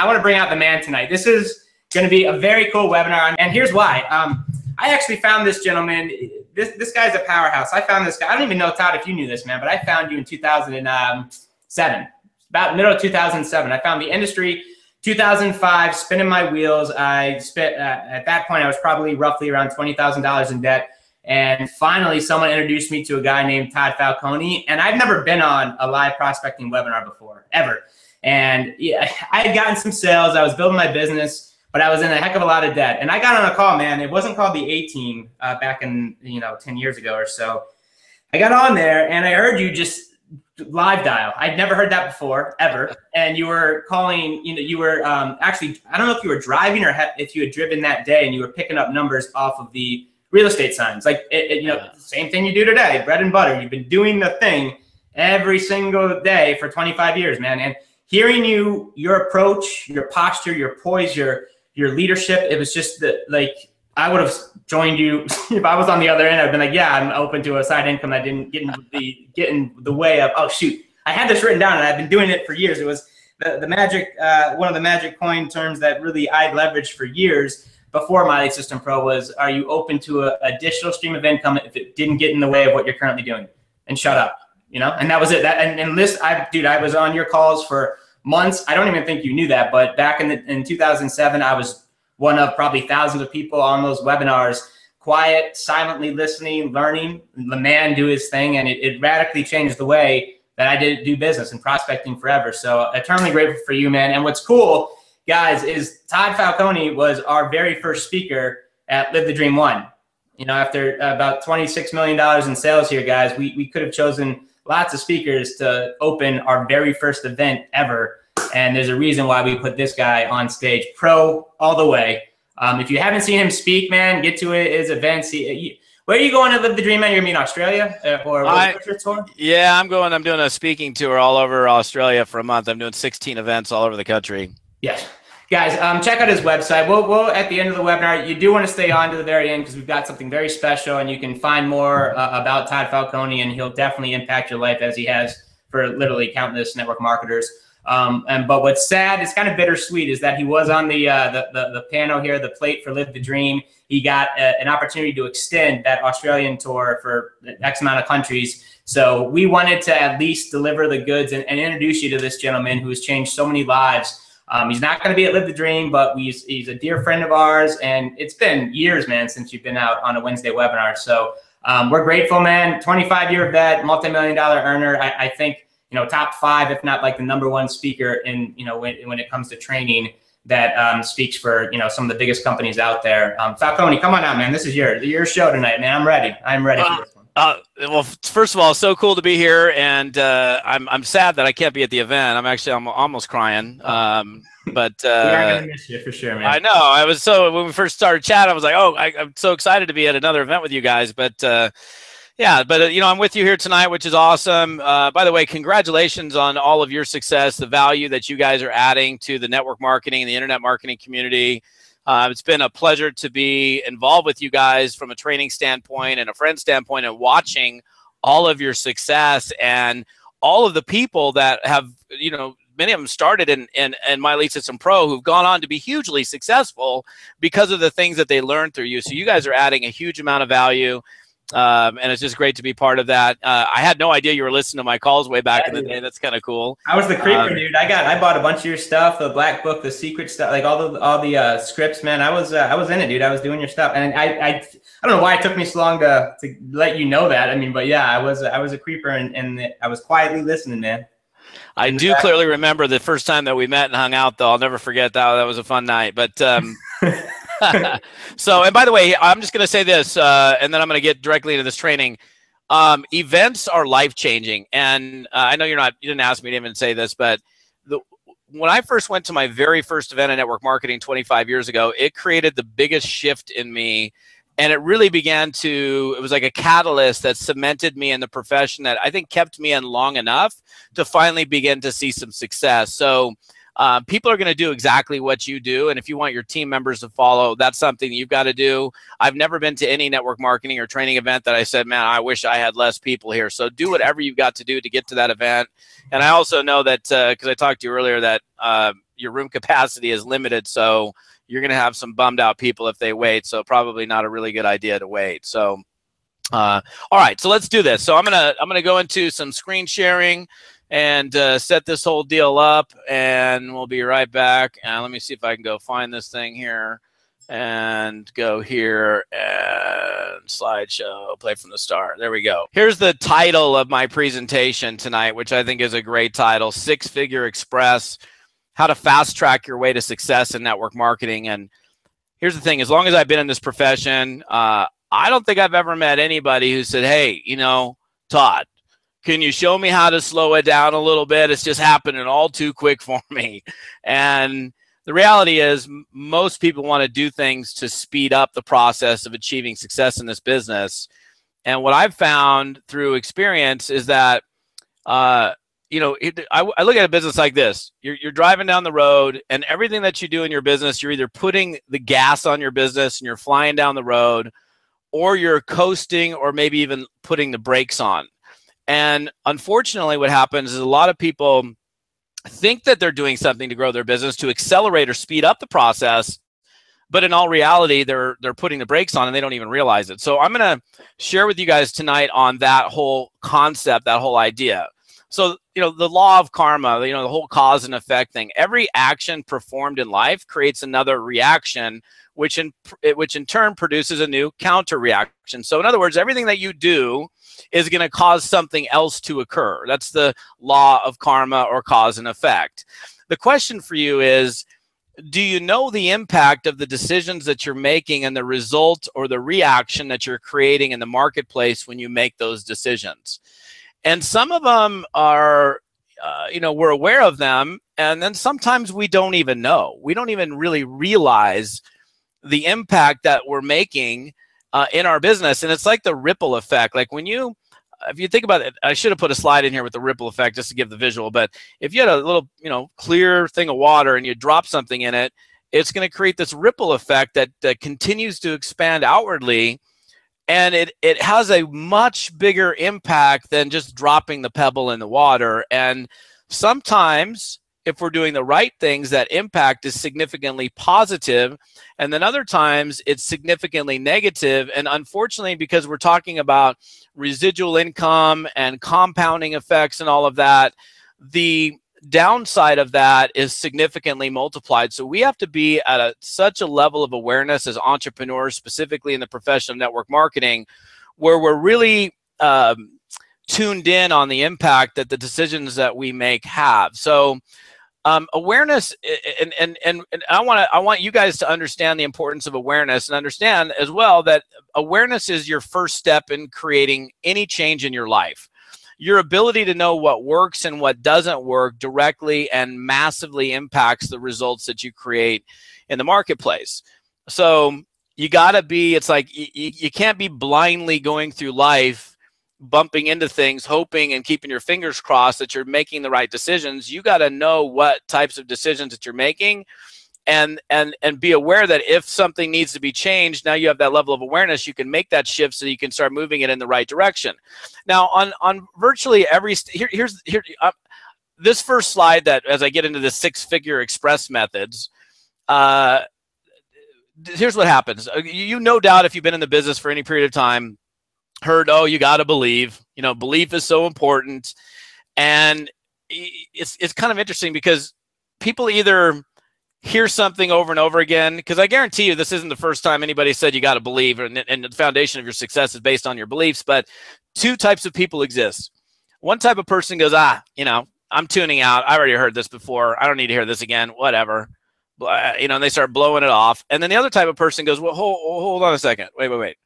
I want to bring out the man tonight. This is going to be a very cool webinar, and here's why. I actually found this gentleman. This guy's a powerhouse. I found this guy. I don't even know, Todd, if you knew this, man, but I found you in 2007, about middle of 2007. I found the industry 2005, spinning my wheels. I spent, at that point, I was probably roughly around $20,000 in debt. And finally, someone introduced me to a guy named Todd Falcone. And I've never been on a live prospecting webinar before, ever. And yeah, I had gotten some sales. I was building my business, but I was in a heck of a lot of debt. And I got on a call, man. It wasn't called the A-Team back in, 10 years ago or so. I got on there, and I heard you just live dial. I'd never heard that before, ever. And you were calling, you were actually, I don't know if you were driving or if you had driven that day, and you were picking up numbers off of the real estate signs. Like, same thing you do today, bread and butter. You've been doing the thing every single day for 25 years, man. And hearing your approach, your posture, your poise, your leadership, it was just like, I would have joined you if I was on the other end. I'd been like, yeah, I'm open to a side income that didn't get in the way of, oh shoot, I had this written down and I've been doing it for years. It was the magic, one of the magic coin terms that really I leveraged for years before My Elite System Pro was, are you open to an additional stream of income if it didn't get in the way of what you're currently doing? And shut up, and that was it. I was on your calls for months. I don't even think you knew that, but back in 2007, I was one of probably thousands of people on those webinars, quiet, silently listening, learning, the man do his thing. And it radically changed the way that I did do business and prospecting forever. So eternally grateful for you, man. And what's cool, guys, is Todd Falcone was our very first speaker at Live the Dream One. After about $26 million in sales here, guys, we could have chosen lots of speakers to open our very first event ever. And there's a reason why we put this guy on stage, pro all the way. If you haven't seen him speak, man, get to his events. Where are you going to Live the Dream, man? You're going to be in Australia? Or what's your tour? Yeah, I'm doing a speaking tour all over Australia for a month. I'm doing 16 events all over the country. Yes. Guys, check out his website. We'll at the end of the webinar, you do want to stay on to the very end because we've got something very special, and you can find more about Todd Falcone, and he'll definitely impact your life as he has for literally countless network marketers. But what's sad, it's kind of bittersweet, is that he was on the panel here, the plate for Live the Dream. He got an opportunity to extend that Australian tour for X amount of countries. So we wanted to at least deliver the goods and introduce you to this gentleman who has changed so many lives. He's not going to be at Live the Dream, but he's a dear friend of ours, and it's been years, man, since you've been out on a Wednesday webinar. So we're grateful, man. 25-year vet, multi-million-dollar earner. I think, top 5, if not like the #1 speaker in, when it comes to training that speaks for, some of the biggest companies out there. Falcone, come on out, man. This is your show tonight, man. I'm ready. I'm ready for this one. Well, first of all, so cool to be here, and I'm sad that I can't be at the event. I'm almost crying. But we are gonna miss you for sure, man. I know. I was when we first started chatting, I was like, oh, I'm so excited to be at another event with you guys. But yeah, but I'm with you here tonight, which is awesome. By the way, congratulations on all of your success, the value that you guys are adding to the network marketing and the internet marketing community. It's been a pleasure to be involved with you guys from a training standpoint and a friend standpoint, and watching all of your success and all of the people that have, many of them started in My Elite System Pro who've gone on to be hugely successful because of the things that they learned through you. So you guys are adding a huge amount of value. And it's just great to be part of that. I had no idea you were listening to my calls way back in the day. That's kind of cool. I was the creeper, dude. I bought a bunch of your stuff, the Black Book, the secret stuff, like all the scripts, man. I was in it, dude. I was doing your stuff, and I don't know why it took me so long to let you know that. I mean, but yeah, I was a creeper, and I was quietly listening, man. I do clearly remember the first time that we met and hung out, though. I'll never forget that. That was a fun night. But so, and by the way, I'm just going to say this, and then I'm going to get directly into this training. Events are life-changing. And I know you didn't ask me to even say this, but when I first went to my very first event in network marketing 25 years ago, it created the biggest shift in me. And it really it was like a catalyst that cemented me in the profession that I think kept me in long enough to finally begin to see some success. So people are going to do exactly what you do. And if you want your team members to follow, that's something you've got to do. I've never been to any network marketing or training event that I said, man, I wish I had less people here. So do whatever you've got to do to get to that event. And I also know that, because I talked to you earlier, that your room capacity is limited. So you're going to have some bummed out people if they wait. So probably not a really good idea to wait. So, all right, so let's do this. So I'm gonna go into some screen sharing and set this whole deal up, and we'll be right back. And let me see if I can go find this thing here and go here and slideshow, play from the start. There we go. Here's the title of my presentation tonight, which I think is a great title: Six Figure Express, how to fast track your way to success in network marketing. And here's the thing, as long as I've been in this profession, I don't think I've ever met anybody who said, hey, you know, Todd, can you show me how to slow it down a little bit? It's just happening all too quick for me. And the reality is most people want to do things to speed up the process of achieving success in this business. And what I've found through experience is that, you know, I look at a business like this. You're driving down the road, and everything that you do in your business, you're either putting the gas on your business and you're flying down the road, or you're coasting, or maybe even putting the brakes on. And unfortunately, what happens is a lot of people think that they're doing something to grow their business, to accelerate or speed up the process, but in all reality, they're putting the brakes on and they don't even realize it. So I'm going to share with you guys tonight on that whole concept, that whole idea. So, you know, the law of karma, you know, the whole cause and effect thing. Every action performed in life creates another reaction, which in turn produces a new counter reaction. So in other words, everything that you do is going to cause something else to occur. That's the law of karma, or cause and effect. The question for you is, do you know the impact of the decisions that you're making and the result or the reaction that you're creating in the marketplace when you make those decisions? And some of them are, you know, we're aware of them, and then sometimes we don't even know. We don't even really realize the impact that we're making in our business. And it's like the ripple effect. Like when you, if you think about it, I should have put a slide in here with the ripple effect just to give the visual, but if you had a little, you know, clear thing of water and you drop something in it, it's going to create this ripple effect that continues to expand outwardly. And it has a much bigger impact than just dropping the pebble in the water. And sometimes, if we're doing the right things, that impact is significantly positive. And then other times it's significantly negative. And unfortunately, because we're talking about residual income and compounding effects and all of that, the downside of that is significantly multiplied. So we have to be at such a level of awareness as entrepreneurs, specifically in the profession of network marketing, where we're really tuned in on the impact that the decisions that we make have. So awareness, and I want you guys to understand the importance of awareness, and understand as well that awareness is your first step in creating any change in your life. Your ability to know what works and what doesn't work directly and massively impacts the results that you create in the marketplace. So you got to be, it's like you can't be blindly going through life bumping into things, hoping and keeping your fingers crossed that you're making the right decisions. You got to know what types of decisions that you're making, and be aware that if something needs to be changed, now you have that level of awareness, you can make that shift so you can start moving it in the right direction. Now on virtually every, here's this first slide, that as I get into the six-figure express methods, here's what happens. You no doubt, if you've been in the business for any period of time, heard, oh, you got to believe, you know, belief is so important. And it's kind of interesting because people either hear something over and over again, because I guarantee you this isn't the first time anybody said you got to believe, and the foundation of your success is based on your beliefs. But two types of people exist. One type of person goes, you know, I'm tuning out. I already heard this before. I don't need to hear this again, whatever. You know, and they start blowing it off. And then the other type of person goes, well, hold on a second. Wait.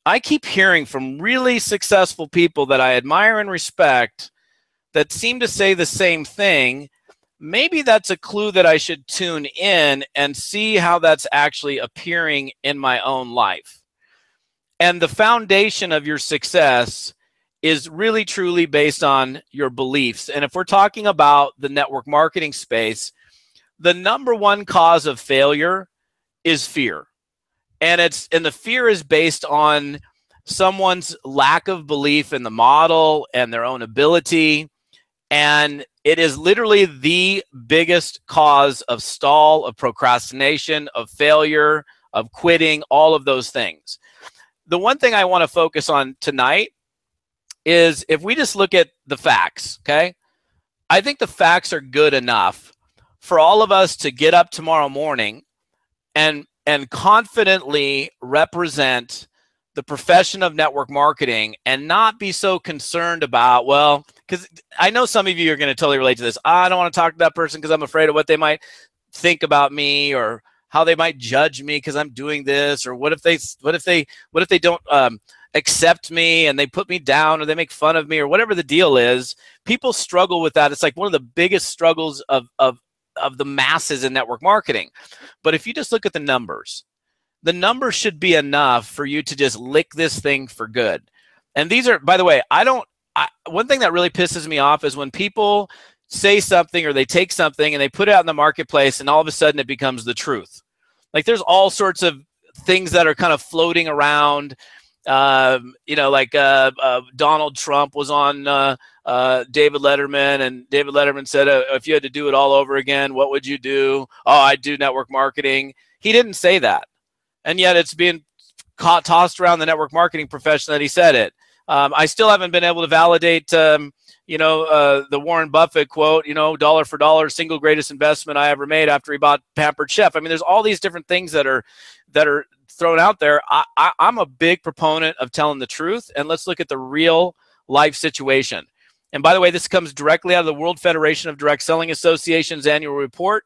I keep hearing from really successful people that I admire and respect that seem to say the same thing. Maybe that's a clue that I should tune in and see how that's actually appearing in my own life. And the foundation of your success is really truly based on your beliefs. And if we're talking about the network marketing space, the number one cause of failure is fear. And the fear is based on someone's lack of belief in the model and their own ability. And it is literally the biggest cause of stall, of procrastination, of failure, of quitting, all of those things. The one thing I want to focus on tonight is if we just look at the facts, okay? I think the facts are good enough for all of us to get up tomorrow morning and confidently represent the profession of network marketing and not be so concerned about, well, because I know some of you are going to totally relate to this. I don't want to talk to that person because I'm afraid of what they might think about me, or how they might judge me because I'm doing this, or what if they don't accept me and they put me down, or they make fun of me, or whatever the deal is. People struggle with that. It's like one of the biggest struggles of the masses in network marketing. But if you just look at the numbers should be enough for you to just lick this thing for good. And these are, by the way, one thing that really pisses me off is when people say something or they take something and they put it out in the marketplace and all of a sudden it becomes the truth. Like there's all sorts of things that are kind of floating around. Like Donald Trump was on David Letterman, and David Letterman said, if you had to do it all over again, what would you do? Oh, I'd do network marketing. He didn't say that. And yet it's being tossed around the network marketing profession that he said it. I still haven't been able to validate, the Warren Buffett quote, dollar for dollar, single greatest investment I ever made after he bought Pampered Chef. I mean, there's all these different things that are thrown out there. I'm a big proponent of telling the truth, and let's look at the real life situation. And by the way, this comes directly out of the World Federation of Direct Selling Association's annual report.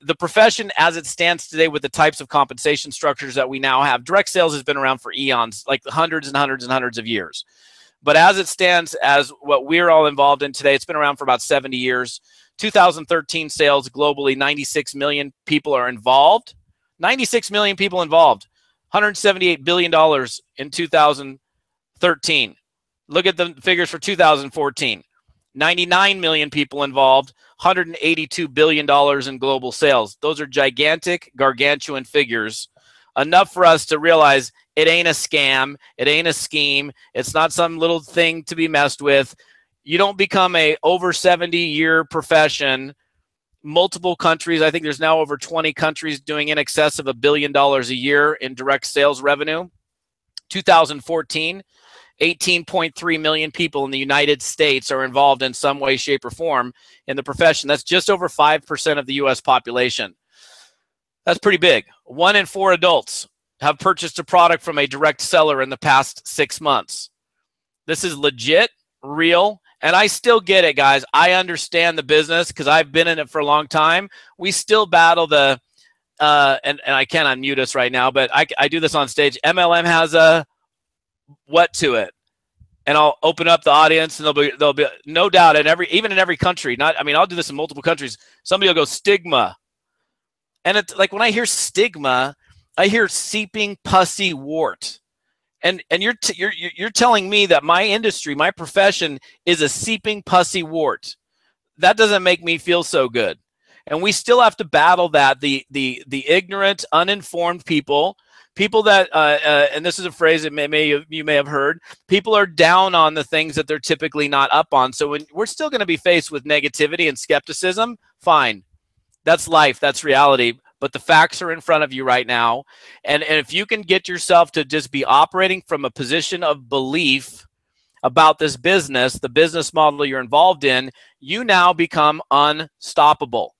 The profession as it stands today, with the types of compensation structures that we now have, direct sales has been around for eons, like hundreds and hundreds and hundreds of years. But as it stands, as what we're all involved in today, it's been around for about 70 years. 2013 sales globally, 96 million people are involved. 96 million people involved. $178 billion in 2013. Look at the figures for 2014. 99 million people involved, $182 billion in global sales. Those are gigantic, gargantuan figures. Enough for us to realize it ain't a scam. It ain't a scheme. It's not some little thing to be messed with. You don't become a over 70-year profession. Multiple countries, I think there's now over 20 countries doing in excess of $1 billion a year in direct sales revenue. 2014, 18.3 million people in the United States are involved in some way, shape, or form in the profession. That's just over 5% of the U.S. population. That's pretty big. 1 in 4 adults have purchased a product from a direct seller in the past 6 months. This is legit, real, and I still get it, guys. I understand the business because I've been in it for a long time. We still battle the, and I can't unmute us right now, but I do this on stage. MLM has a what to it, and I'll open up the audience, and there'll be no doubt even in every country. I'll do this in multiple countries. Somebody will go stigma, and it's like when I hear stigma, I hear seeping pussy wart, and you're telling me that my industry, my profession, is a seeping pussy wart. That doesn't make me feel so good, and we still have to battle that the ignorant, uninformed people that, and this is a phrase that you may have heard, people are down on the things that they're typically not up on. So when we're still going to be faced with negativity and skepticism, fine. That's life. That's reality. But the facts are in front of you right now. And if you can get yourself to just be operating from a position of belief about this business, the business model you're involved in, you now become unstoppable.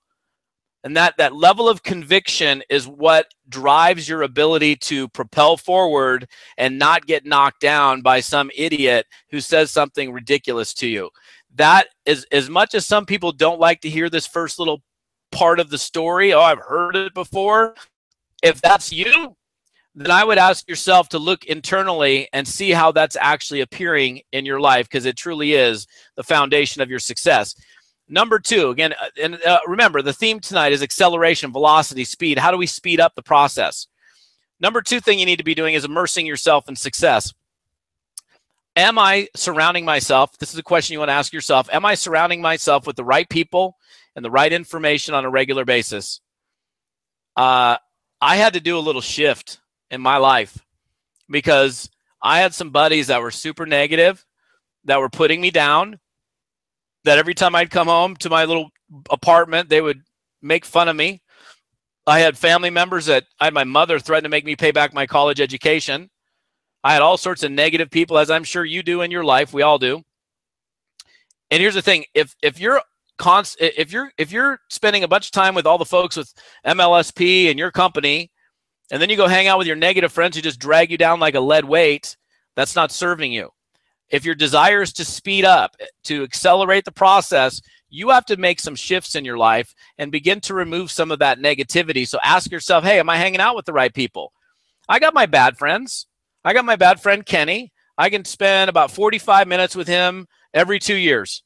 And that level of conviction is what drives your ability to propel forward and not get knocked down by some idiot who says something ridiculous to you. That is, as much as some people don't like to hear this first little part of the story, oh, I've heard it before. If that's you, then I would ask yourself to look internally and see how that's actually appearing in your life, because it truly is the foundation of your success. Number 2, again, and remember, the theme tonight is acceleration, velocity, speed. How do we speed up the process? Number 2 thing you need to be doing is immersing yourself in success. Am I surrounding myself? This is a question you want to ask yourself. Am I surrounding myself with the right people and the right information on a regular basis? I had to do a little shift in my life because I had some buddies that were super negative, that were putting me down, that every time I'd come home to my little apartment, they would make fun of me. I had family members I had my mother threaten to make me pay back my college education. I had all sorts of negative people, as I'm sure you do in your life. We all do. And here's the thing: if you're spending a bunch of time with all the folks with MLSP and your company, and then you go hang out with your negative friends who just drag you down like a lead weight, that's not serving you. If your desire is to speed up, to accelerate the process, you have to make some shifts in your life and begin to remove some of that negativity. So ask yourself, hey, am I hanging out with the right people? I got my bad friends. I got my bad friend, Kenny. I can spend about 45 minutes with him every 2 years.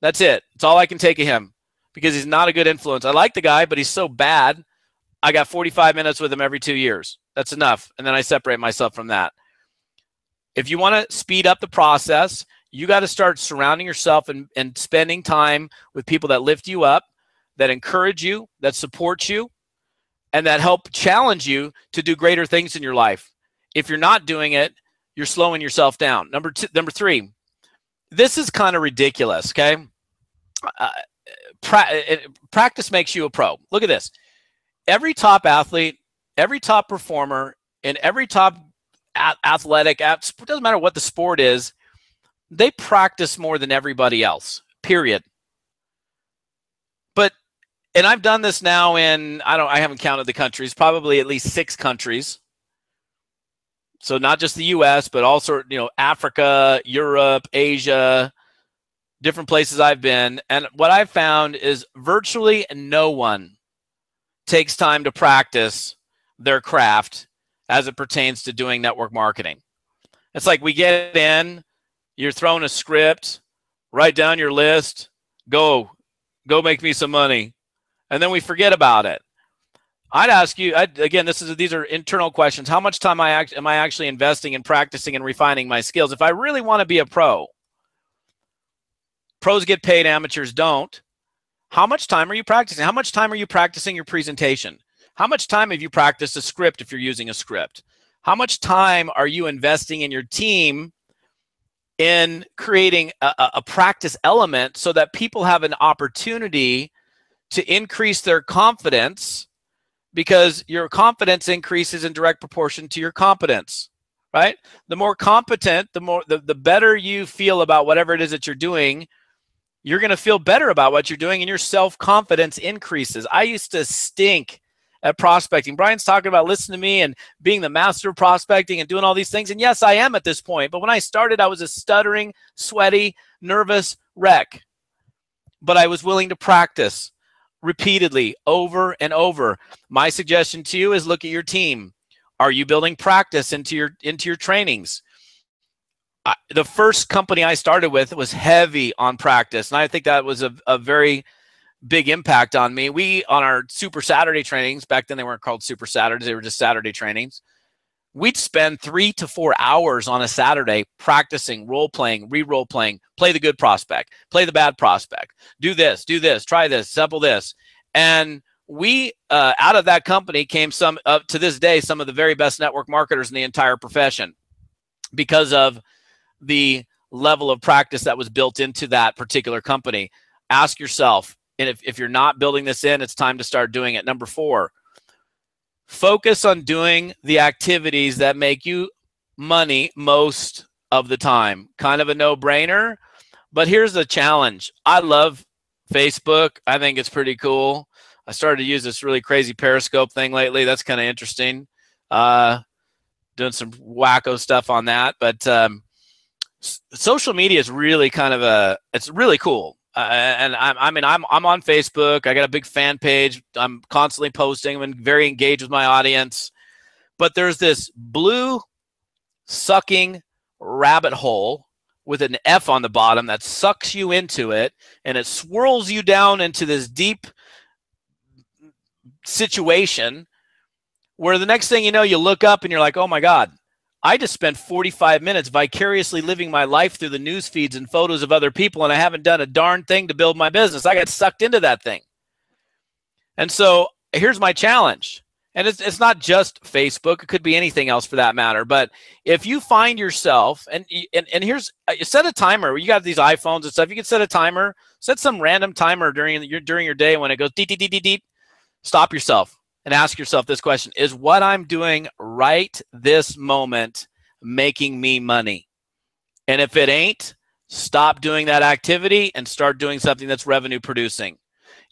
That's it. That's all I can take of him because he's not a good influence. I like the guy, but he's so bad. I got 45 minutes with him every 2 years. That's enough. And then I separate myself from that. If you want to speed up the process, you got to start surrounding yourself and spending time with people that lift you up, that encourage you, that support you, and that help challenge you to do greater things in your life. If you're not doing it, you're slowing yourself down. Number 3, this is kind of ridiculous, okay? Practice makes you a pro. Look at this. Every top athlete, every top performer, and every top athletic, it doesn't matter what the sport is, they practice more than everybody else, period. And I've done this now in, I haven't counted the countries, probably at least 6 countries. So not just the US, but also, Africa, Europe, Asia, different places I've been. And what I've found is virtually no one takes time to practice their craft as it pertains to doing network marketing. It's like we get in, you're thrown a script, write down your list, go make me some money. And then we forget about it. I'd ask you, again, these are internal questions. How much time am I actually investing in practicing and refining my skills? If I really want to be a pro, pros get paid, amateurs don't. How much time are you practicing? How much time are you practicing your presentation? How much time have you practiced a script if you're using a script? How much time are you investing in your team in creating a practice element so that people have an opportunity to increase their confidence, because your confidence increases in direct proportion to your competence, right? The more competent, the better you feel about whatever it is that you're doing, you're going to feel better about what you're doing, and your self-confidence increases. I used to stink at prospecting. Brian's talking about listening to me and being the master of prospecting and doing all these things. And yes, I am at this point. But when I started, I was a stuttering, sweaty, nervous wreck. But I was willing to practice repeatedly, over and over. My suggestion to you is look at your team. Are you building practice into your trainings? The first company I started with was heavy on practice, and I think that was a very big impact on me. We, on our Super Saturday trainings, back then they weren't called Super Saturdays, they were just Saturday trainings. We'd spend 3 to 4 hours on a Saturday practicing, role-playing, re-role-playing, play the good prospect, play the bad prospect, do this, try this, sample this. And we, out of that company came to this day, some of the very best network marketers in the entire profession because of the level of practice that was built into that particular company. Ask yourself, and if you're not building this in, it's time to start doing it. Number 4, focus on doing the activities that make you money most of the time. Kind of a no-brainer, but here's the challenge. I love Facebook. I think it's pretty cool. I started to use this really crazy Periscope thing lately. That's kind of interesting. Doing some wacko stuff on that, but social media is really it's really cool. And I'm on Facebook. I got a big fan page. I'm constantly posting. I'm very engaged with my audience. But there's this blue sucking rabbit hole with an F on the bottom that sucks you into it, and it swirls you down into this deep situation where the next thing you know, you look up and you're like, oh my God, I just spent 45 minutes vicariously living my life through the news feeds and photos of other people, and I haven't done a darn thing to build my business. I got sucked into that thing. And so here's my challenge. And it's not just Facebook. It could be anything else for that matter. But if you find yourself, and here's, set a timer. You got these iPhones and stuff. You can set a timer. Set some random timer during your day when it goes deep, deep, deep, deep, deep. Stop yourself and ask yourself this question: is what I'm doing right this moment making me money? And if it ain't, stop doing that activity and start doing something that's revenue producing.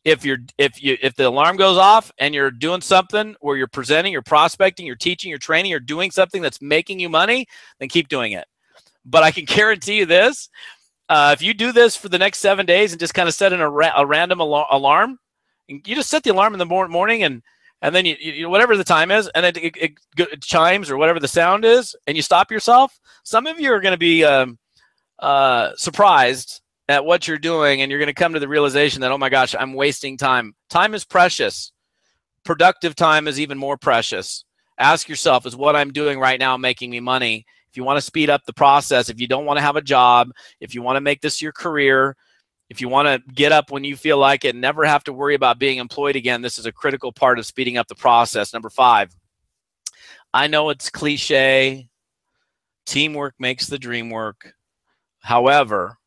If the alarm goes off and you're doing something where you're presenting, you're prospecting, you're teaching, you're training, you're doing something that's making you money, then keep doing it. But I can guarantee you this: if you do this for the next 7 days and just kind of set in a random alarm, and you just set the alarm in the morning and then you whatever the time is, and it chimes or whatever the sound is, and you stop yourself. Some of you are going to be surprised at what you're doing, and you're going to come to the realization that, oh my gosh, I'm wasting time. Time is precious. Productive time is even more precious. Ask yourself, is what I'm doing right now making me money? If you want to speed up the process, if you don't want to have a job, if you want to make this your career, if you want to get up when you feel like it, never have to worry about being employed again, this is a critical part of speeding up the process. Number 5, I know it's cliche. Teamwork makes the dream work. However,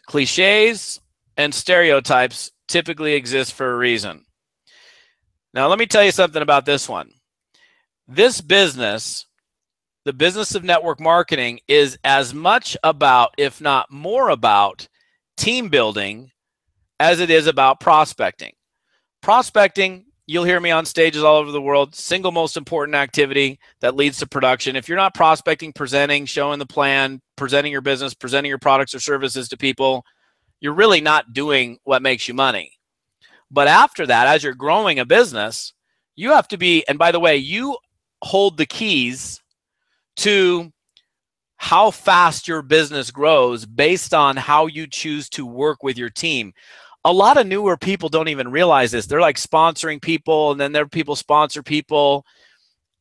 cliches and stereotypes typically exist for a reason. Now, let me tell you something about this one. This business, the business of network marketing, is as much about, if not more about, team building as it is about prospecting. Prospecting, you'll hear me on stages all over the world, single most important activity that leads to production. If you're not prospecting, presenting, showing the plan, presenting your business, presenting your products or services to people, you're really not doing what makes you money. But after that, as you're growing a business, you have to be, and by the way, you hold the keys to how fast your business grows based on how you choose to work with your team. A lot of newer people don't even realize this. They're like sponsoring people, and then their people sponsor people,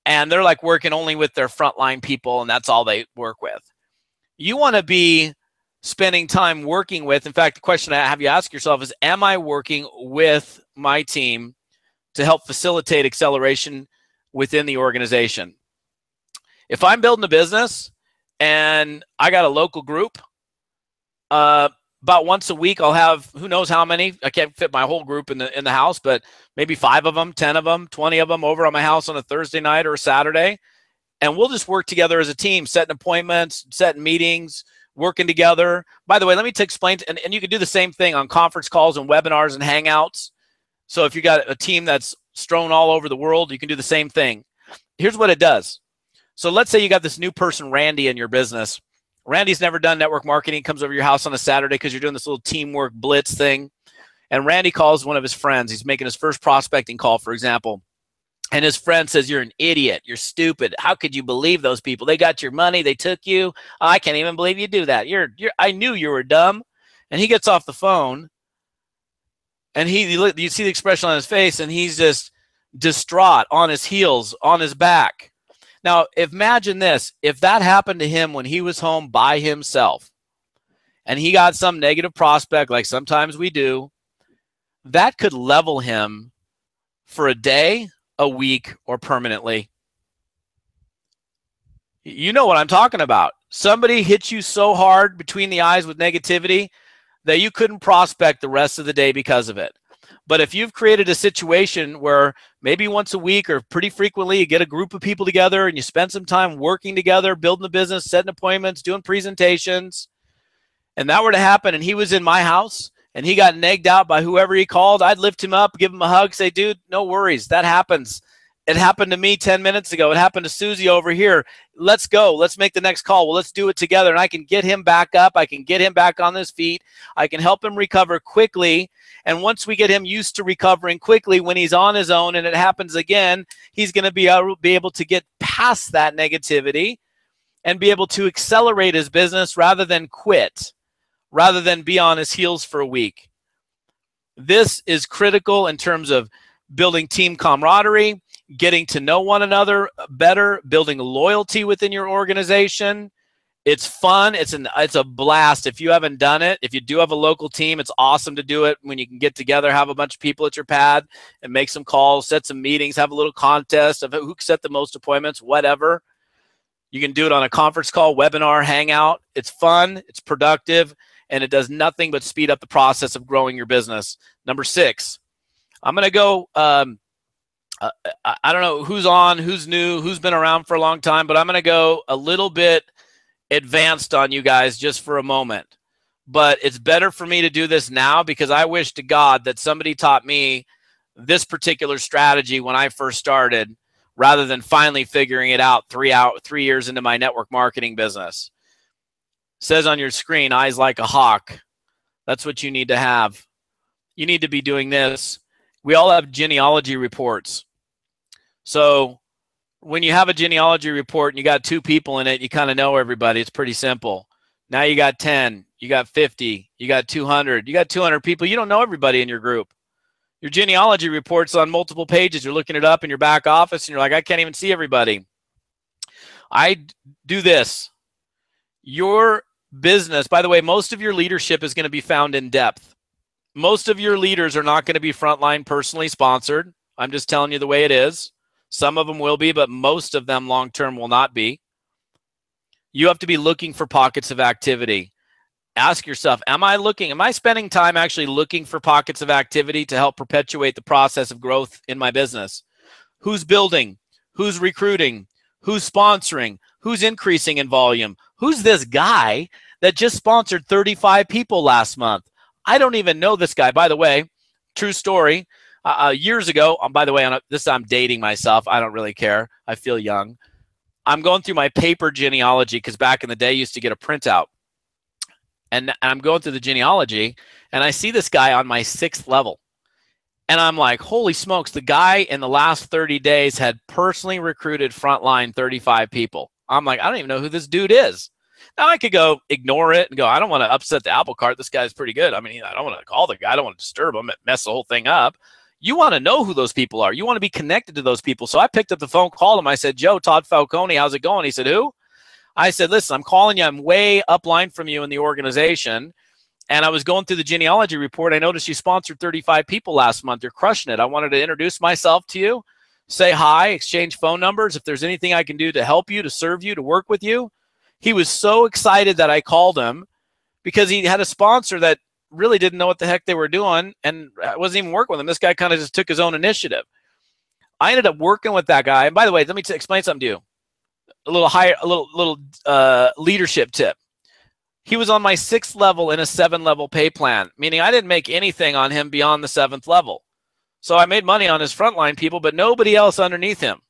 and they're like working only with their frontline people, and that's all they work with. You want to be spending time working with, in fact, the question I have you ask yourself is, am I working with my team to help facilitate acceleration within the organization? If I'm building a business and I got a local group, about once a week, I'll have who knows how many. I can't fit my whole group in the house, but maybe 5 of them, 10 of them, 20 of them over on my house on a Thursday night or a Saturday. And we'll just work together as a team, setting appointments, setting meetings, working together. By the way, let me explain, and you can do the same thing on conference calls and webinars and hangouts. So if you got a team that's strewn all over the world, you can do the same thing. Here's what it does. So let's say you got this new person, Randy, in your business. Randy's never done network marketing, comes over your house on a Saturday because you're doing this little teamwork blitz thing. And Randy calls one of his friends. He's making his first prospecting call, for example. And his friend says, "You're an idiot. You're stupid. How could you believe those people? They got your money. They took you. Oh, I can't even believe you do that. I knew you were dumb." And he gets off the phone, and you see the expression on his face, and he's just distraught, on his heels, on his back. Now, imagine this. If that happened to him when he was home by himself, and he got some negative prospect, like sometimes we do, that could level him for a day, a week, or permanently. You know what I'm talking about. Somebody hit you so hard between the eyes with negativity that you couldn't prospect the rest of the day because of it. But if you've created a situation where maybe once a week or pretty frequently you get a group of people together and you spend some time working together, building the business, setting appointments, doing presentations, and that were to happen and he was in my house and he got negged out by whoever he called, I'd lift him up, give him a hug, say, "Dude, no worries. That happens. It happened to me 10 minutes ago. It happened to Susie over here. Let's go. Let's make the next call. Well, let's do it together." And I can get him back up. I can get him back on his feet. I can help him recover quickly. And once we get him used to recovering quickly, when he's on his own and it happens again, he's going to be able to get past that negativity and be able to accelerate his business rather than quit, rather than be on his heels for a week. This is critical in terms of building team camaraderie, getting to know one another better, building loyalty within your organization, It's fun. It's a blast. If you haven't done it, if you do have a local team, it's awesome to do it when you can get together, have a bunch of people at your pad and make some calls, set some meetings, have a little contest of who can set the most appointments, whatever. You can do it on a conference call, webinar, hangout. It's fun, it's productive, and it does nothing but speed up the process of growing your business. Number 6, I'm going to go, I don't know who's on, who's new, who's been around for a long time, but I'm going to go a little bit advanced on you guys just for a moment. But it's better for me to do this now because I wish to God that somebody taught me this particular strategy when I first started rather than finally figuring it out 3 years into my network marketing business. It says on your screen, eyes like a hawk. That's what you need to have. You need to be doing this. We all have genealogy reports. So when you have a genealogy report and you got 2 people in it, you kind of know everybody. It's pretty simple. Now you got 10, you got 50, you got 200, you got 200 people. You don't know everybody in your group. Your genealogy report's on multiple pages. You're looking it up in your back office and you're like, I can't even see everybody. I do this. Your business, by the way, most of your leadership is going to be found in depth. Most of your leaders are not going to be frontline personally sponsored. I'm just telling you the way it is. Some of them will be, but most of them long-term will not be. You have to be looking for pockets of activity. Ask yourself, am I spending time actually looking for pockets of activity to help perpetuate the process of growth in my business? Who's building? Who's recruiting? Who's sponsoring? Who's increasing in volume? Who's this guy that just sponsored 35 people last month? I don't even know this guy. By the way, true story. Years ago, by the way, I'm dating myself. I don't really care. I feel young. I'm going through my paper genealogy because back in the day, I used to get a printout. And I'm going through the genealogy, and I see this guy on my 6th level. And I'm like, holy smokes, the guy in the last 30 days had personally recruited frontline 35 people. I'm like, I don't even know who this dude is. Now, I could go ignore it and go, I don't want to upset the apple cart. This guy's pretty good. I mean, I don't want to call the guy. I don't want to disturb him and mess the whole thing up. You want to know who those people are. You want to be connected to those people. So I picked up the phone, called him. I said, Joe, Todd Falcone, how's it going? He said, who? I said, listen, I'm calling you. I'm way upline from you in the organization. And I was going through the genealogy report. I noticed you sponsored 35 people last month. You're crushing it. I wanted to introduce myself to you, say hi, exchange phone numbers. If there's anything I can do to help you, to serve you, to work with you. He was so excited that I called him because he had a sponsor that really didn't know what the heck they were doing and I wasn't even working with him. This guy kind of just took his own initiative. I ended up working with that guy. And by the way, let me explain something to you. A little leadership tip. He was on my 6th level in a 7-level pay plan, meaning I didn't make anything on him beyond the 7th level. So I made money on his frontline people, but nobody else underneath him.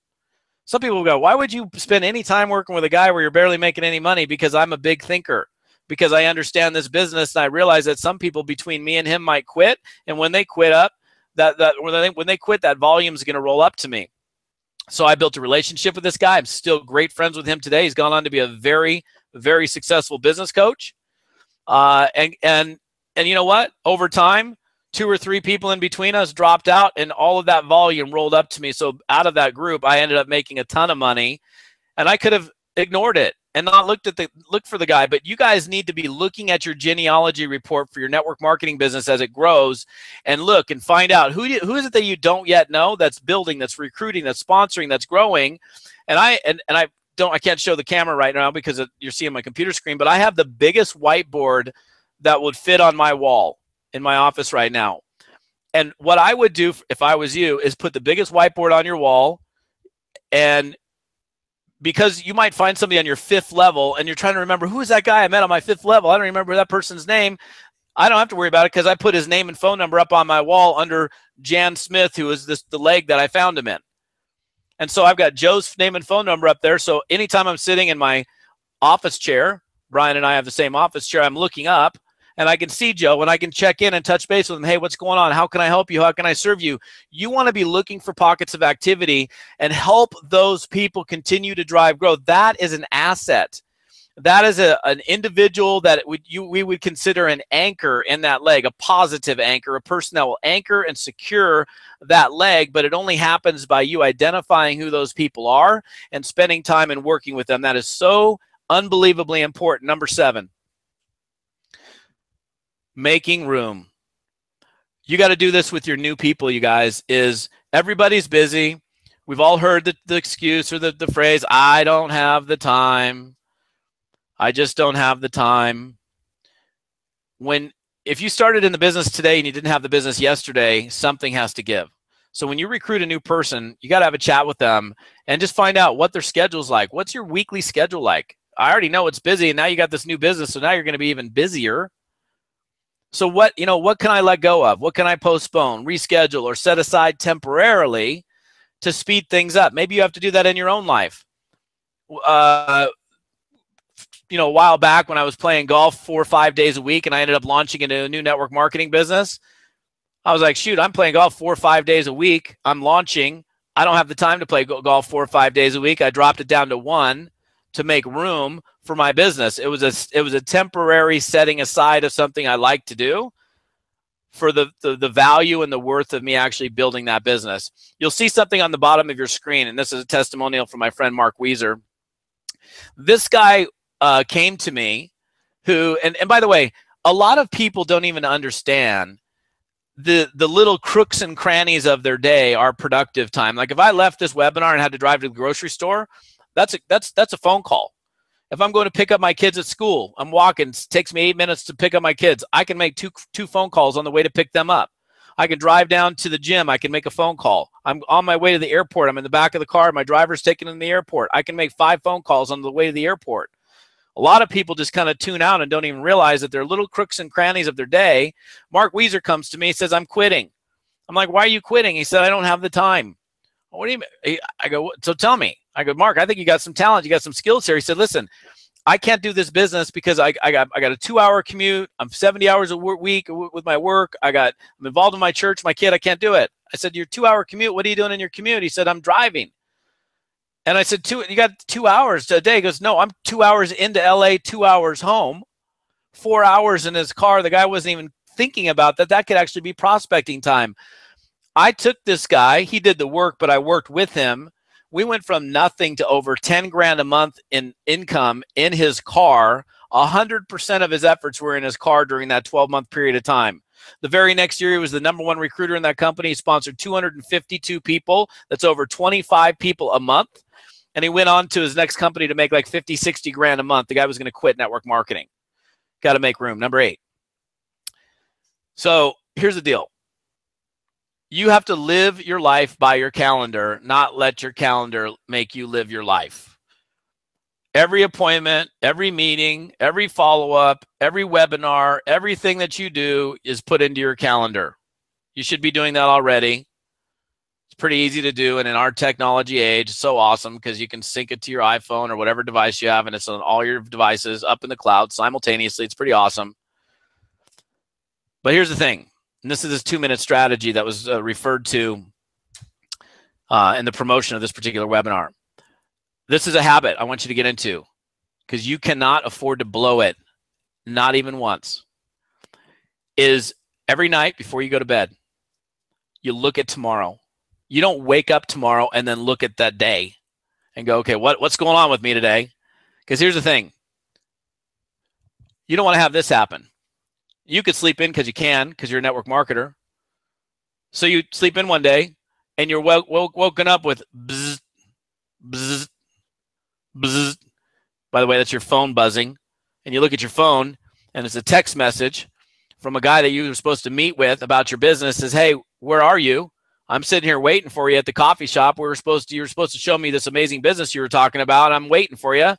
Some people go, why would you spend any time working with a guy where you're barely making any money? Because I'm a big thinker. Because I understand this business and I realize that some people between me and him might quit. And when they quit when they quit, that volume is going to roll up to me. So I built a relationship with this guy. I'm still great friends with him today. He's gone on to be a very, very successful business coach. And you know what? Over time, 2 or 3 people in between us dropped out and all of that volume rolled up to me. So out of that group, I ended up making a ton of money and I could have ignored it and not look for the guy. But you guys need to be looking at your genealogy report for your network marketing business as it grows and look and find out who is it that you don't yet know that's building, that's recruiting, that's sponsoring, that's growing. And I can't show the camera right now because you're seeing my computer screen, but I have the biggest whiteboard that would fit on my wall in my office right now. And what I would do if I was you is put the biggest whiteboard on your wall, and because you might find somebody on your 5th level and you're trying to remember, who is that guy I met on my 5th level? I don't remember that person's name. I don't have to worry about it because I put his name and phone number up on my wall under Jan Smith, who is the leg that I found him in. And so I've got Joe's name and phone number up there. So anytime I'm sitting in my office chair, Brian and I have the same office chair, I'm looking up and I can see Joe and I can check in and touch base with him. Hey, what's going on? How can I help you? How can I serve you? You want to be looking for pockets of activity and help those people continue to drive growth. That is an asset. That is an individual that we would consider an anchor in that leg, a positive anchor, a person that will anchor and secure that leg, but it only happens by you identifying who those people are and spending time and working with them. That is so Unbelievably important. Number 7, making room. You got to do this with your new people, you guys, is everybody's busy. We've all heard the excuse or the phrase, I don't have the time. I just don't have the time. If you started in the business today and you didn't have the business yesterday, something has to give. So when you recruit a new person, you got to have a chat with them and just find out what their schedule's like. What's your weekly schedule like? I already know it's busy, and now you got this new business, so now you're going to be even busier. So what can I let go of? What can I postpone, reschedule, or set aside temporarily to speed things up? Maybe you have to do that in your own life. A while back when I was playing golf 4 or 5 days a week and I ended up launching into a new network marketing business, I was like, shoot, I'm playing golf 4 or 5 days a week. I'm launching. I don't have the time to play golf 4 or 5 days a week. I dropped it down to 1 to make room for my business. It was a temporary setting aside of something I like to do for the value and the worth of me actually building that business. You'll see something on the bottom of your screen, and this is a testimonial from my friend Mark Weiser. This guy came to me who, and by the way, a lot of people don't even understand the little crooks and crannies of their day are productive time. Like if I left this webinar and had to drive to the grocery store, that's a phone call. If I'm going to pick up my kids at school, I'm walking, it takes me 8 minutes to pick up my kids. I can make two phone calls on the way to pick them up. I can drive down to the gym. I can make a phone call. I'm on my way to the airport. I'm in the back of the car. My driver's taking me to the airport. I can make 5 phone calls on the way to the airport. A lot of people just kind of tune out and don't even realize that they're little crooks and crannies of their day. Mark Weiser comes to me and says, I'm quitting. I'm like, why are you quitting? He said, I don't have the time. What do you mean? I go, so tell me. I go, Mark, I think you got some talent. You got some skills here. He said, listen, I can't do this business because I got a 2-hour commute. I'm 70 hours a week with my work. I'm involved in my church, my kid. I can't do it. I said, your 2-hour commute, what are you doing in your commute? He said, I'm driving. And I said, you got 2 hours a day? He goes, no, I'm 2 hours into LA, 2 hours home, 4 hours in his car. The guy wasn't even thinking about that. That could actually be prospecting time. I took this guy. He did the work, but I worked with him. We went from nothing to over 10 grand a month in income in his car. 100% of his efforts were in his car during that 12-month period of time. The very next year, he was the #1 recruiter in that company. He sponsored 252 people. That's over 25 people a month. And he went on to his next company to make like 50, 60 grand a month. The guy was going to quit network marketing. Got to make room. Number 8. So here's the deal. You have to live your life by your calendar, not let your calendar make you live your life. Every appointment, every meeting, every follow-up, every webinar, everything that you do is put into your calendar. You should be doing that already. It's pretty easy to do, and in our technology age, it's so awesome because you can sync it to your iPhone or whatever device you have, and it's on all your devices up in the cloud simultaneously. It's pretty awesome. But here's the thing. And this is this 2-minute strategy that was referred to in the promotion of this particular webinar. This is a habit I want you to get into because you cannot afford to blow it, not even once. Is every night before you go to bed, you look at tomorrow. You don't wake up tomorrow and then look at that day and go, okay, what's going on with me today? Because here's the thing. You don't want to have this happen. You could sleep in because you can, because you're a network marketer. So you sleep in one day, and you're woken up with bzz, bzz, bzz. By the way, that's your phone buzzing. And you look at your phone, and it's a text message from a guy that you were supposed to meet with about your business. Says, hey, where are you? I'm sitting here waiting for you at the coffee shop. You were supposed to show me this amazing business you were talking about. I'm waiting for you. And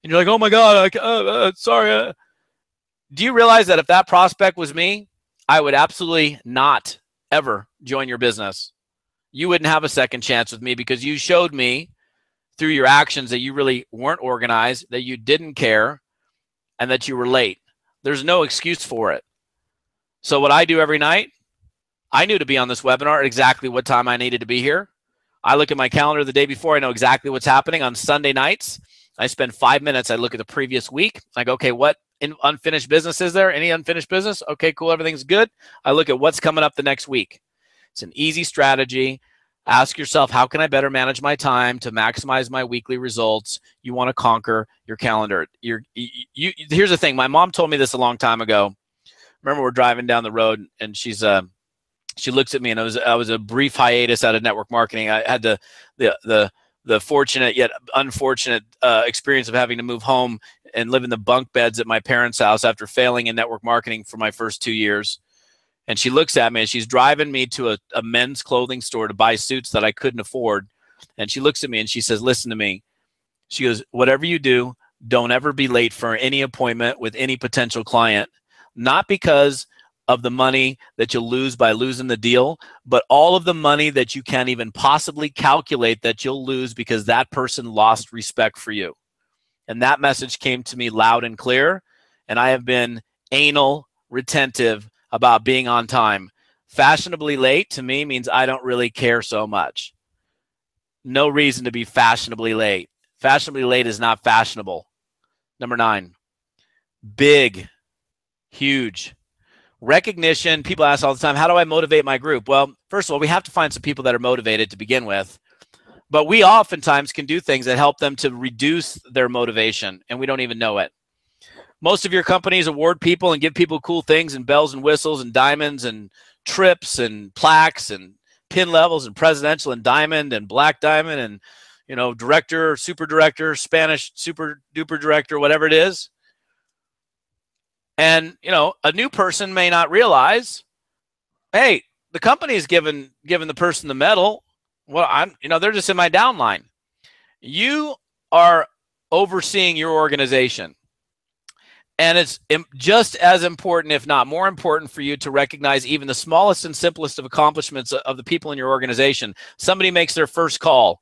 you're like, oh, my God, sorry. Do you realize that if that prospect was me, I would absolutely not ever join your business? You wouldn't have a second chance with me because you showed me through your actions that you really weren't organized, that you didn't care, and that you were late. There's no excuse for it. So what I do every night, I knew to be on this webinar at exactly what time I needed to be here. I look at my calendar the day before. I know exactly what's happening on Sunday nights. I spend 5 minutes. I look at the previous week. I go, okay, what unfinished business is there? Any unfinished business? Okay, cool. Everything's good. I look at what's coming up the next week. It's an easy strategy. Ask yourself, how can I better manage my time to maximize my weekly results? You want to conquer your calendar. Here's the thing. My mom told me this a long time ago. Remember, we're driving down the road, and she looks at me, and I was a brief hiatus out of network marketing. I had the fortunate yet unfortunate experience of having to move home and live in the bunk beds at my parents' house after failing in network marketing for my first 2 years. And she looks at me, and she's driving me to a men's clothing store to buy suits that I couldn't afford. And she looks at me and she says, listen to me. She goes, whatever you do, don't ever be late for any appointment with any potential client. Not because of the money that you'll lose by losing the deal, but all of the money that you can't even possibly calculate that you'll lose because that person lost respect for you. And that message came to me loud and clear. And I have been anal retentive about being on time. Fashionably late to me means I don't really care so much. No reason to be fashionably late. Fashionably late is not fashionable. Number 9, big, huge. Recognition. People ask all the time, how do I motivate my group? Well, first of all, we have to find some people that are motivated to begin with. But we oftentimes can do things that help them to reduce their motivation, and we don't even know it. Most of your companies award people and give people cool things and bells and whistles and diamonds and trips and plaques and pin levels and presidential and diamond and black diamond and, you know, director, super director, Spanish super duper director, whatever it is. And, you know, a new person may not realize, hey, the company is giving the person the medal. Well, they're just in my downline. You are overseeing your organization. And it's just as important, if not more important, for you to recognize even the smallest and simplest of accomplishments of the people in your organization. Somebody makes their first call.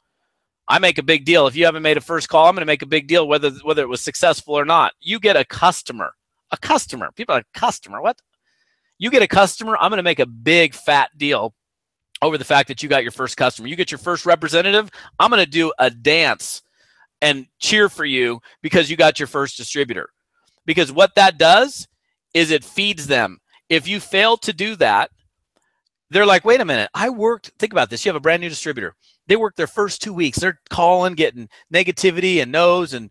I make a big deal. If you haven't made a first call, I'm going to make a big deal whether it was successful or not. You get a customer. A customer. People are like, customer, what? You get a customer, I'm going to make a big fat deal over the fact that you got your first customer. You get your first representative, I'm going to do a dance and cheer for you because you got your first distributor. Because what that does is it feeds them. If you fail to do that, they're like, wait a minute, think about this. You have a brand new distributor. They work their first 2 weeks. They're calling, getting negativity and no's and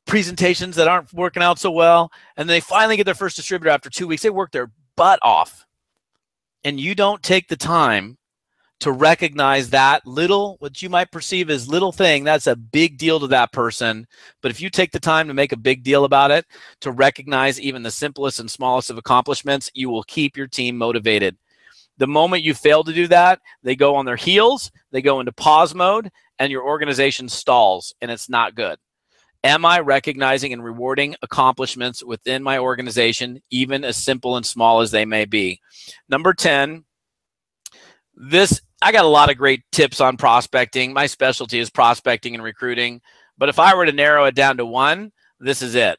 presentations that aren't working out so well. And they finally get their first distributor after 2 weeks. They work their butt off. And you don't take the time to recognize that little, what you might perceive as little thing, that's a big deal to that person. But if you take the time to make a big deal about it, to recognize even the simplest and smallest of accomplishments, you will keep your team motivated. The moment you fail to do that, they go on their heels, they go into pause mode, and your organization stalls, and it's not good. Am I recognizing and rewarding accomplishments within my organization, even as simple and small as they may be? Number 10, I got a lot of great tips on prospecting. My specialty is prospecting and recruiting. But if I were to narrow it down to one, this is it.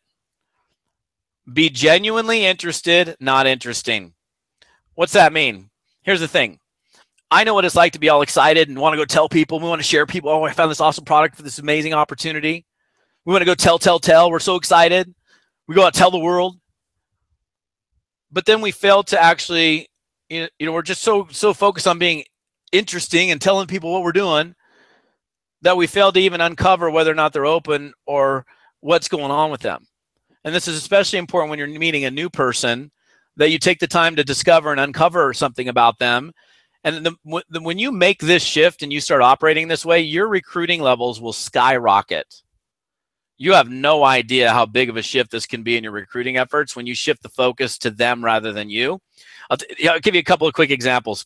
Be genuinely interested, not interesting. What's that mean? Here's the thing. I know what it's like to be all excited and want to go tell people. We want to share people. Oh, I found this awesome product for this amazing opportunity. We want to go tell. We're so excited. We go out and tell the world. But then we fail to actually, we're just so focused on being interesting and telling people what we're doing that we fail to even uncover whether or not they're open or what's going on with them. And this is especially important when you're meeting a new person, that you take the time to discover and uncover something about them. And when you make this shift and you start operating this way, your recruiting levels will skyrocket. You have no idea how big of a shift this can be in your recruiting efforts when you shift the focus to them rather than you. I'll give you a couple of quick examples.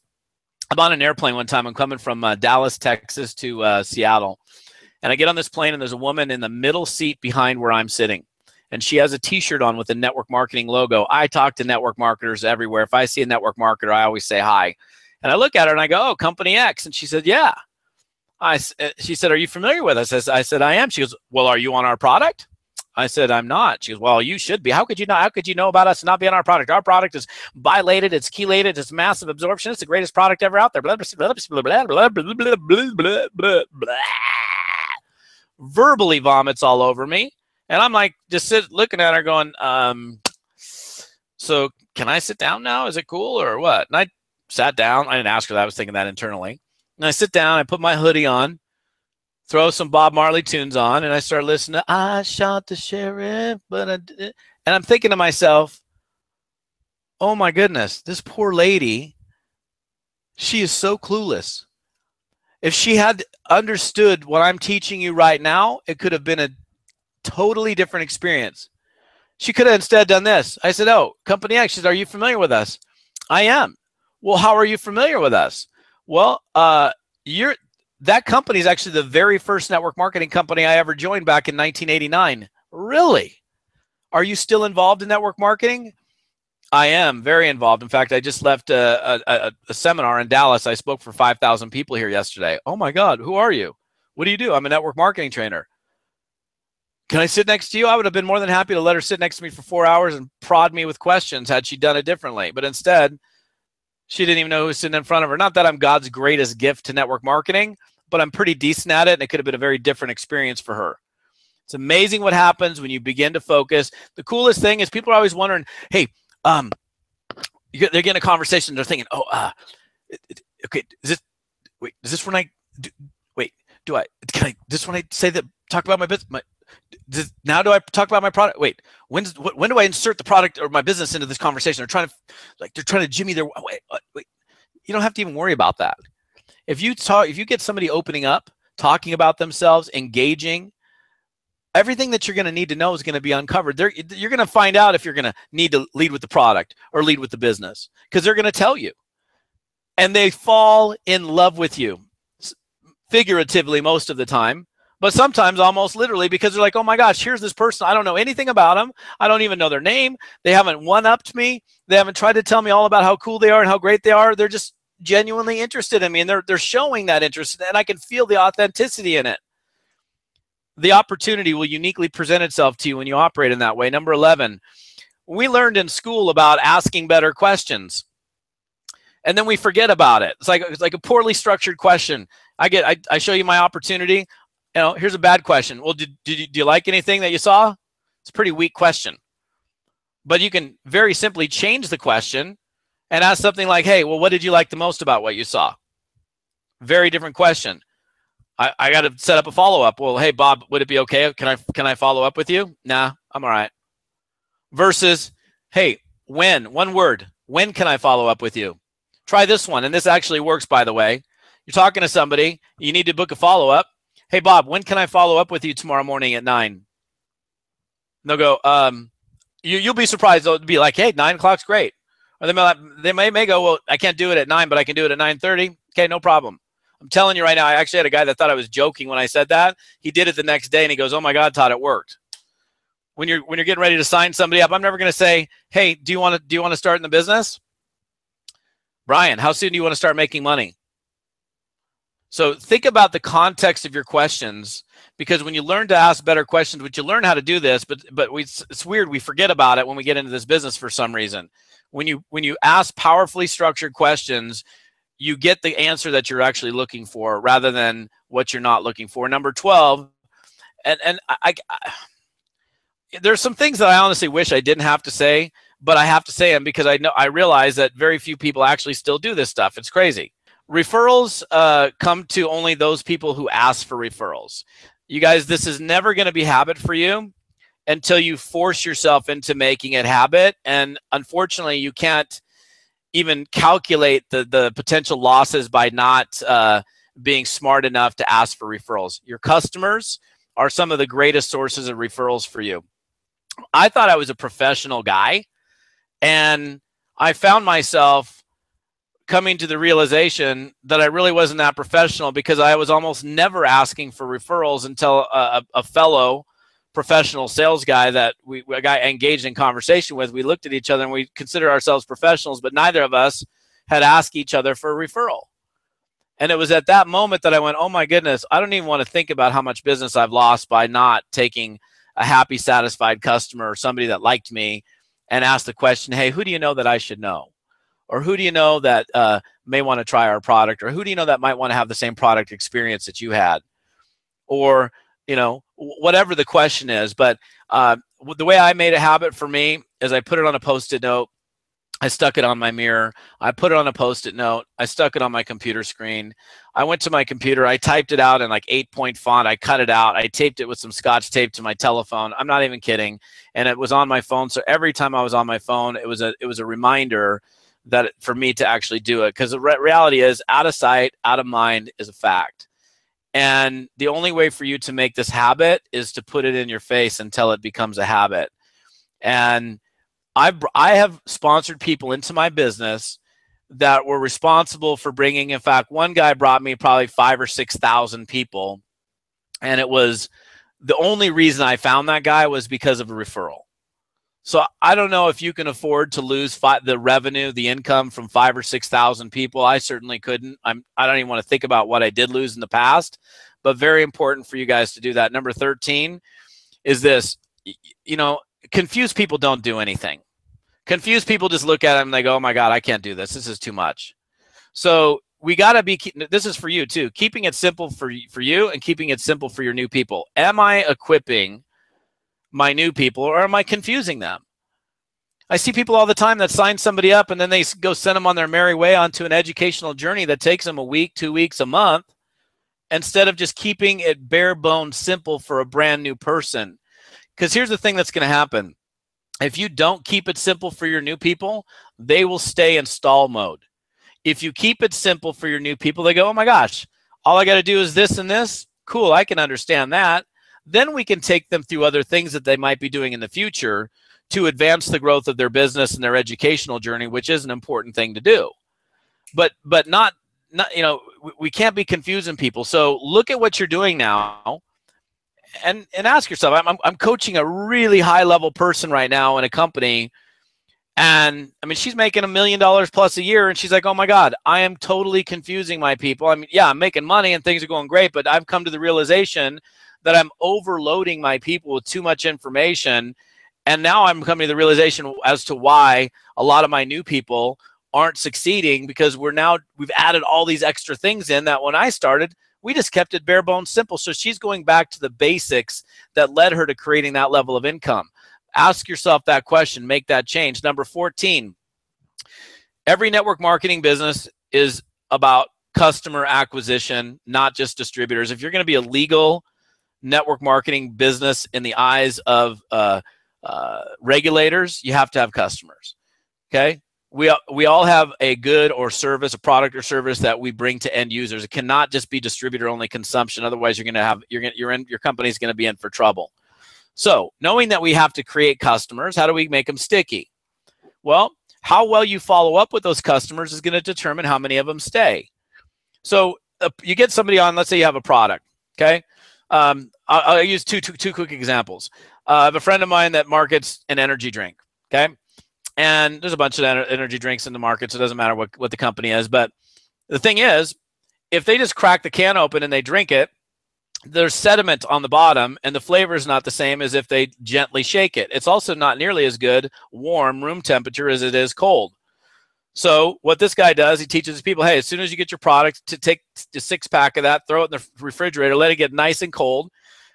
I'm on an airplane one time. I'm coming from Dallas, Texas to Seattle. And I get on this plane, and there's a woman in the middle seat behind where I'm sitting. And she has a T-shirt on with a network marketing logo. I talk to network marketers everywhere. If I see a network marketer, I always say hi. And I look at her and I go, oh, Company X. And she said, yeah. She said, are you familiar with us? I said, I am. She goes, well, are you on our product? I said, I'm not. She goes, well, you should be. How could you not? How could you know about us and not be on our product? Our product is bilated, it's chelated, it's massive absorption. It's the greatest product ever out there. Blah, blah, blah, blah, blah, blah, blah, blah, blah, blah. Verbally vomits all over me. And I'm like, just looking at her going, so can I sit down now? Is it cool or what? And I sat down. I didn't ask her that. I was thinking that internally. And I sit down, I put my hoodie on, throw some Bob Marley tunes on, and I start listening to I Shot the Sheriff, but I did. And I'm thinking to myself, oh my goodness, this poor lady, she is so clueless. If she had understood what I'm teaching you right now, it could have been a totally different experience. She could have instead done this. I said, oh, Company X. She said, are you familiar with us? I am. Well, how are you familiar with us? Well, that company is actually the very first network marketing company I ever joined back in 1989. Really? Are you still involved in network marketing? I am very involved. In fact, I just left a seminar in Dallas. I spoke for 5,000 people here yesterday. Oh my God, who are you? What do you do? I'm a network marketing trainer. Can I sit next to you? I would have been more than happy to let her sit next to me for 4 hours and prod me with questions had she done it differently. But instead, she didn't even know who was sitting in front of her. Not that I'm God's greatest gift to network marketing, but I'm pretty decent at it, and it could have been a very different experience for her. It's amazing what happens when you begin to focus. The coolest thing is people are always wondering, hey, they're getting a conversation. They're thinking, okay, is this when I say that, talk about my business? Now do I talk about my product? Wait, when do I insert the product or my business into this conversation? They're trying to jimmy their wait. You don't have to even worry about that. If you get somebody opening up, talking about themselves, engaging, everything that you're going to need to know is going to be uncovered. You're going to find out if you're going to need to lead with the product or lead with the business, because they're going to tell you. And they fall in love with you, figuratively most of the time, but sometimes almost literally, because they're like, oh my gosh, here's this person. I don't know anything about them. I don't even know their name. They haven't one-upped me. They haven't tried to tell me all about how cool they are and how great they are. They're just genuinely interested in me, and they're showing that interest, and I can feel the authenticity in it. The opportunity will uniquely present itself to you when you operate in that way. Number 11, we learned in school about asking better questions, and then we forget about it. It's like a poorly structured question. I show you my opportunity. Here's a bad question. Well, do you like anything that you saw? It's a pretty weak question. But you can very simply change the question and ask something like, hey, well, what did you like the most about what you saw? Very different question. I got to set up a follow-up. Well, hey, Bob, would it be okay? Can I follow up with you? Nah, I'm all right. Versus, hey, when? One word. When can I follow up with you? Try this one. And this actually works, by the way. You're talking to somebody. You need to book a follow-up. Hey, Bob, when can I follow up with you tomorrow morning at 9? And they'll go, you'll be surprised. They'll be like, hey, 9 o'clock's great. Or they may go, well, I can't do it at 9, but I can do it at 9:30. Okay, no problem. I'm telling you right now, I actually had a guy that thought I was joking when I said that. He did it the next day, and he goes, oh, my God, Todd, it worked. When you're getting ready to sign somebody up, I'm never going to say, hey, do you want to start in the business? Brian, how soon do you want to start making money? So think about the context of your questions, because when you learn to ask better questions, which you learn how to do this, but it's weird. We forget about it when we get into this business for some reason. When you ask powerfully structured questions, you get the answer that you're actually looking for rather than what you're not looking for. Number 12, and I there's some things that I honestly wish I didn't have to say, but I have to say them because I realize that very few people actually still do this stuff. It's crazy. Referrals come to only those people who ask for referrals. You guys, this is never going to be habit for you until you force yourself into making it habit. And unfortunately, you can't even calculate the potential losses by not being smart enough to ask for referrals. Your customers are some of the greatest sources of referrals for you. I thought I was a professional guy, and I found myself coming to the realization that I really wasn't that professional, because I was almost never asking for referrals until a fellow professional sales guy that a guy engaged in conversation with, we looked at each other and we considered ourselves professionals, but neither of us had asked each other for a referral. And it was at that moment that I went, oh my goodness, I don't even want to think about how much business I've lost by not taking a happy, satisfied customer or somebody that liked me and ask the question, hey, who do you know that I should know? Or who do you know that may want to try our product? Or who do you know that might want to have the same product experience that you had? Or, whatever the question is. But the way I made a habit for me is I put it on a Post-it note. I stuck it on my mirror. I put it on a Post-it note. I stuck it on my computer screen. I went to my computer. I typed it out in like 8-point font. I cut it out. I taped it with some Scotch tape to my telephone. I'm not even kidding. And it was on my phone. So every time I was on my phone, it was a reminder that for me to actually do it. Because the reality is, out of sight, out of mind is a fact. And the only way for you to make this habit is to put it in your face until it becomes a habit. And I have sponsored people into my business that were responsible for bringing, in fact, one guy brought me probably 5,000 or 6,000 people. And it was the only reason I found that guy was because of a referral. So I don't know if you can afford to lose the revenue, the income from 5,000 or 6,000 people. I certainly couldn't. I don't even want to think about what I did lose in the past, but very important for you guys to do that. Number 13 is this, confused people don't do anything. Confused people just look at them and they go, oh my God, I can't do this. This is too much. So we got to be, this is for you too, keeping it simple for you and keeping it simple for your new people. Am I equipping my new people or am I confusing them? I see people all the time that sign somebody up and then they go send them on their merry way onto an educational journey that takes them a week, 2 weeks, a month, instead of just keeping it bare bones simple for a brand new person. Because here's the thing that's going to happen. If you don't keep it simple for your new people, they will stay in stall mode. If you keep it simple for your new people, they go, oh my gosh, all I got to do is this and this. Cool, I can understand that. Then we can take them through other things that they might be doing in the future to advance the growth of their business and their educational journey, which is an important thing to do. But not we can't be confusing people. So look at what you're doing now. And ask yourself, I'm coaching a really high level person right now in a company. And I mean, she's making $1 million plus a year. And she's like, oh my God, I am totally confusing my people. I mean, yeah, I'm making money and things are going great, but I've come to the realization that I'm overloading my people with too much information. And now I'm coming to the realization as to why a lot of my new people aren't succeeding, because we've added all these extra things in that when I started, we just kept it bare bones simple. So she's going back to the basics that led her to creating that level of income. Ask yourself that question, make that change. Number 14, every network marketing business is about customer acquisition, not just distributors. If you're going to be a legal network marketing business in the eyes of regulators, you have to have customers. Okay. We all have a good or service, a product or service that we bring to end users. It cannot just be distributor only consumption. Otherwise, your company's going to be in for trouble. So knowing that we have to create customers, how do we make them sticky? Well, how well you follow up with those customers is going to determine how many of them stay. So you get somebody on, let's say you have a product. Okay. I'll use two quick examples. I have a friend of mine that markets an energy drink. Okay. And there's a bunch of energy drinks in the market, so it doesn't matter what the company is. But the thing is, if they just crack the can open and they drink it, there's sediment on the bottom, and the flavor is not the same as if they gently shake it. It's also not nearly as good warm, room temperature, as it is cold. So what this guy does, he teaches people, hey, as soon as you get your product, to take the 6-pack of that, throw it in the refrigerator, let it get nice and cold.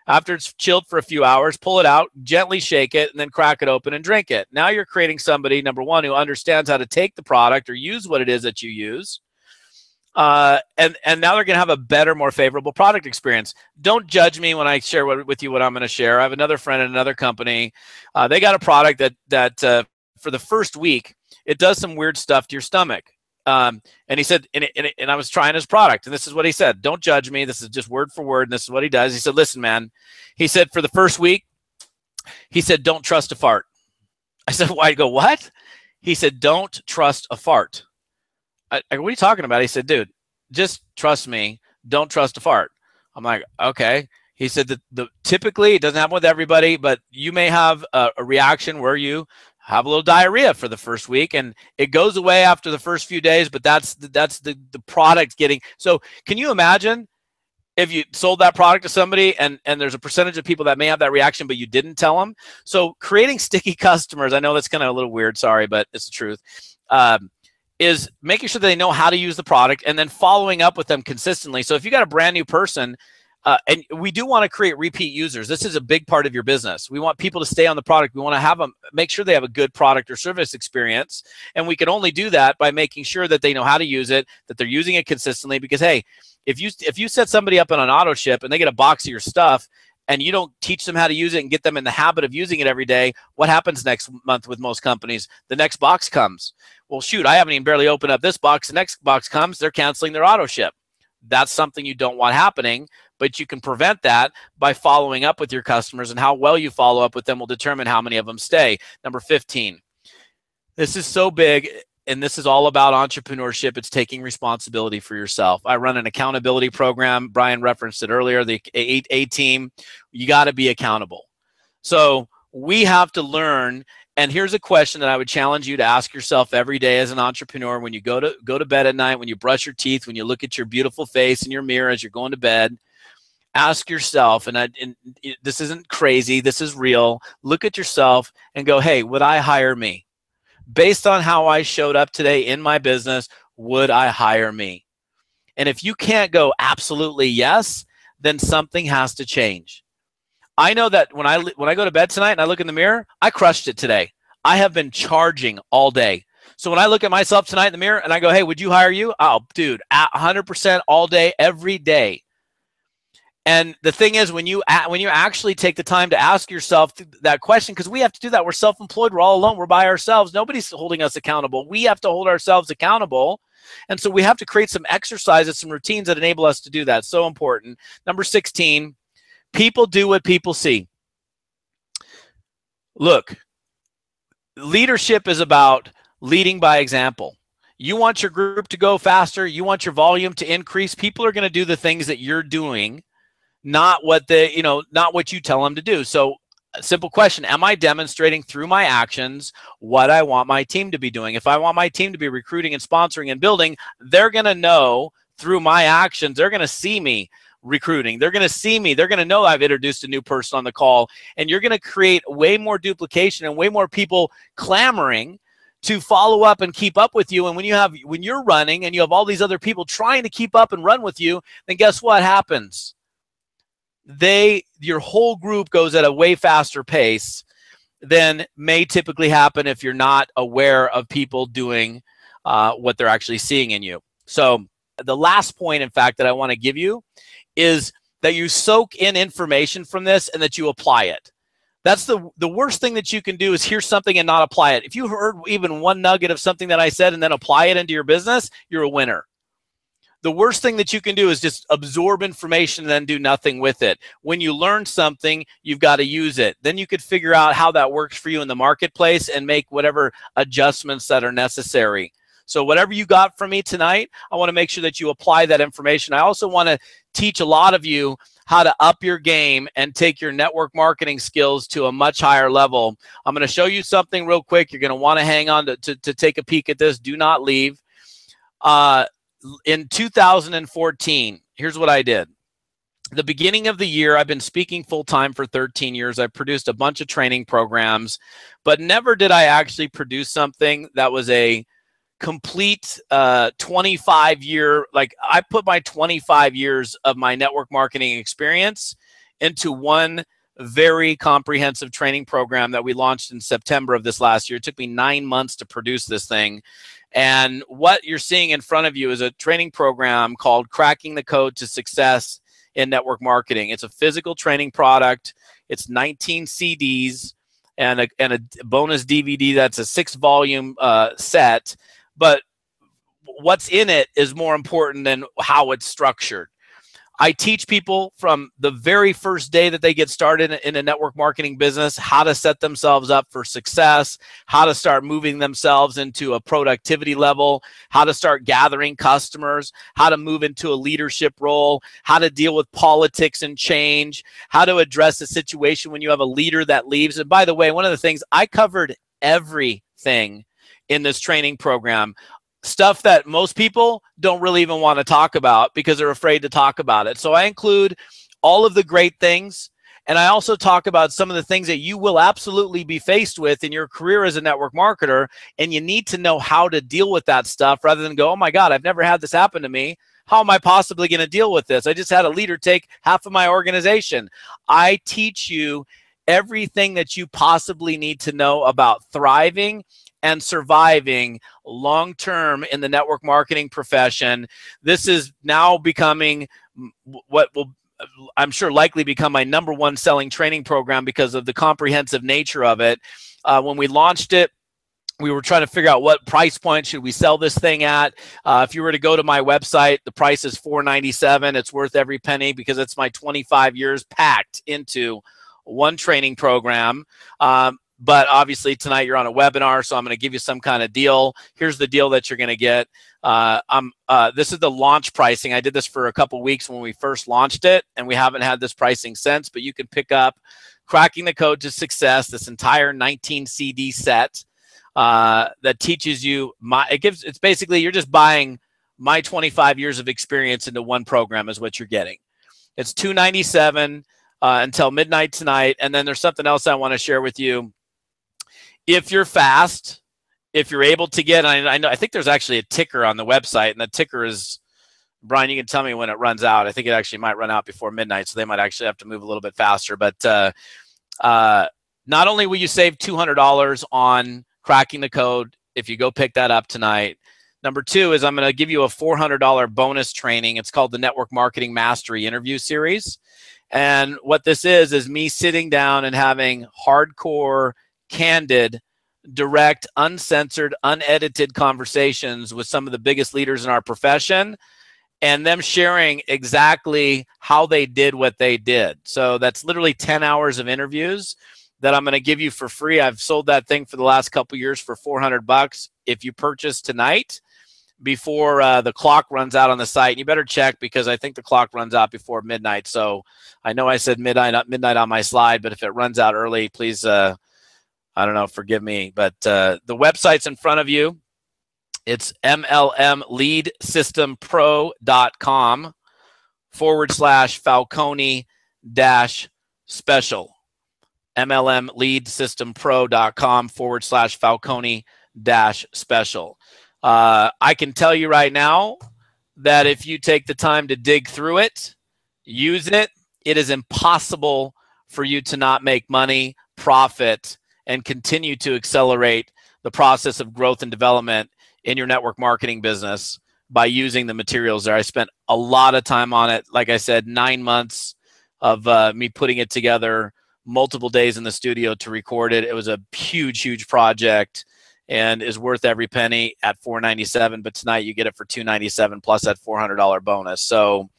After it's chilled for a few hours, pull it out, gently shake it, and then crack it open and drink it. Now you're creating somebody, number one, who understands how to take the product or use what it is that you use. And now they're going to have a better, more favorable product experience. Don't judge me when I share with you what I'm going to share. I have another friend in another company. They got a product that for the first week, it does some weird stuff to your stomach. And he said, and I was trying his product, and this is what he said. Don't judge me. This is just word for word. And this is what he does. He said, listen, man, he said, for the first week, he said, don't trust a fart. I said, why? I go, what? He said, don't trust a fart. I go, what are you talking about? He said, dude, just trust me. Don't trust a fart. I'm like, okay. He said that typically it doesn't happen with everybody, but you may have a reaction where you have a little diarrhea for the first week, and it goes away after the first few days, but that's the product getting. So can you imagine if you sold that product to somebody and there's a percentage of people that may have that reaction, but you didn't tell them? So creating sticky customers, I know that's kind of a little weird, sorry, but it's the truth, is making sure that they know how to use the product and then following up with them consistently. So if you got a brand new person, And we do want to create repeat users. This is a big part of your business. We want people to stay on the product. We want to have them make sure they have a good product or service experience. And we can only do that by making sure that they know how to use it, that they're using it consistently. Because, hey, if you set somebody up on an auto ship and they get a box of your stuff and you don't teach them how to use it and get them in the habit of using it every day, what happens next month with most companies? The next box comes. Well, shoot, I haven't even barely opened up this box. The next box comes, they're canceling their auto ship. That's something you don't want happening, but you can prevent that by following up with your customers, and how well you follow up with them will determine how many of them stay. Number 15. This is so big, and this is all about entrepreneurship. It's taking responsibility for yourself. I run an accountability program. Brian referenced it earlier, the A team. You got to be accountable. So we have to learn. And here's a question that I would challenge you to ask yourself every day as an entrepreneur. When you go to bed at night, when you brush your teeth, when you look at your beautiful face in your mirror as you're going to bed, ask yourself, and this isn't crazy, this is real. Look at yourself and go, hey, would I hire me? Based on how I showed up today in my business, would I hire me? And if you can't go absolutely yes, then something has to change. I know that when I go to bed tonight and I look in the mirror, I crushed it today. I have been charging all day. So when I look at myself tonight in the mirror and I go, hey, would you hire you? Oh, dude, 100% all day, every day. And the thing is, when you actually take the time to ask yourself that question, because we have to do that. We're self-employed. We're all alone. We're by ourselves. Nobody's holding us accountable. We have to hold ourselves accountable. And so we have to create some exercises, some routines that enable us to do that. So important. Number 16. People do what people see. Look, leadership is about leading by example. You want your group to go faster. You want your volume to increase. People are going to do the things that you're doing, not what you tell them to do. So a simple question, am I demonstrating through my actions what I want my team to be doing? If I want my team to be recruiting and sponsoring and building, they're going to know through my actions. They're going to see me recruiting. They're going to see me. They're going to know I've introduced a new person on the call, and you're going to create way more duplication and way more people clamoring to follow up and keep up with you. And when you're running and you have all these other people trying to keep up and run with you, then guess what happens? Your whole group goes at a way faster pace than may typically happen if you're not aware of people doing what they're actually seeing in you. So the last point, in fact, that I want to give you is that you soak in information from this and that you apply it. That's the worst thing that you can do, is hear something and not apply it. If you heard even one nugget of something that I said and then apply it into your business, you're a winner. The worst thing that you can do is just absorb information and then do nothing with it. When you learn something, you've got to use it. Then you could figure out how that works for you in the marketplace and make whatever adjustments that are necessary. So whatever you got from me tonight, I want to make sure that you apply that information. I also want to teach a lot of you how to up your game and take your network marketing skills to a much higher level. I'm going to show you something real quick. You're going to want to hang on to take a peek at this. Do not leave. In 2014, here's what I did. The beginning of the year, I've been speaking full-time for 13 years. I produced a bunch of training programs, but never did I actually produce something that was a complete 25-year, like I put my 25 years of my network marketing experience into one very comprehensive training program that we launched in September of this last year. It took me 9 months to produce this thing. And what you're seeing in front of you is a training program called Cracking the Code to Success in Network Marketing. It's a physical training product. It's 19 CDs and a bonus DVD that's a 6-volume set. But what's in it is more important than how it's structured. I teach people from the very first day that they get started in a network marketing business how to set themselves up for success, how to start moving themselves into a productivity level, how to start gathering customers, how to move into a leadership role, how to deal with politics and change, how to address a situation when you have a leader that leaves. And by the way, one of the things, I covered everything in this training program. Stuff that most people don't really even want to talk about because they're afraid to talk about it. So I include all of the great things, and I also talk about some of the things that you will absolutely be faced with in your career as a network marketer, and you need to know how to deal with that stuff rather than go, oh my God, I've never had this happen to me. How am I possibly going to deal with this? I just had a leader take half of my organization. I teach you everything that you possibly need to know about thriving and surviving long-term in the network marketing profession. This is now becoming what will, I'm sure, likely become my #1 selling training program because of the comprehensive nature of it. When we launched it, we were trying to figure out what price point should we sell this thing at. If you were to go to my website, the price is $497. It's worth every penny because it's my 25 years packed into one training program. But obviously tonight you're on a webinar, so I'm going to give you some kind of deal. Here's the deal that you're going to get. This is the launch pricing. I did this for a couple weeks when we first launched it, and we haven't had this pricing since, but you can pick up Cracking the Code to Success, this entire 19 CD set that teaches you it's basically, you're just buying my 25 years of experience into one program is what you're getting. It's $297 until midnight tonight. And then there's something else I want to share with you. If you're fast, if you're able to get, I think there's actually a ticker on the website, and the ticker is, Brian, you can tell me when it runs out. I think it actually might run out before midnight, so they might actually have to move a little bit faster. But not only will you save $200 on Cracking the Code if you go pick that up tonight. Number 2 is I'm going to give you a $400 bonus training. It's called the Network Marketing Mastery Interview Series. And what this is me sitting down and having hardcore, candid, direct, uncensored, unedited conversations with some of the biggest leaders in our profession, and them sharing exactly how they did what they did. So that's literally 10 hours of interviews that I'm going to give you for free. I've sold that thing for the last couple years for $400. If you purchase tonight before the clock runs out on the site, and you better check because I think the clock runs out before midnight. So I know I said midnight on my slide, but if it runs out early, please, I don't know, forgive me. But the website's in front of you. It's mlmleadsystempro.com/Falcone-special. mlmleadsystempro.com/Falcone-special. I can tell you right now that if you take the time to dig through it, use it, it is impossible for you to not make money, profit, and continue to accelerate the process of growth and development in your network marketing business by using the materials there. I spent a lot of time on it. Like I said, 9 months of me putting it together, multiple days in the studio to record it. It was a huge, huge project and is worth every penny at $497. But tonight you get it for $297 plus that $400 bonus. So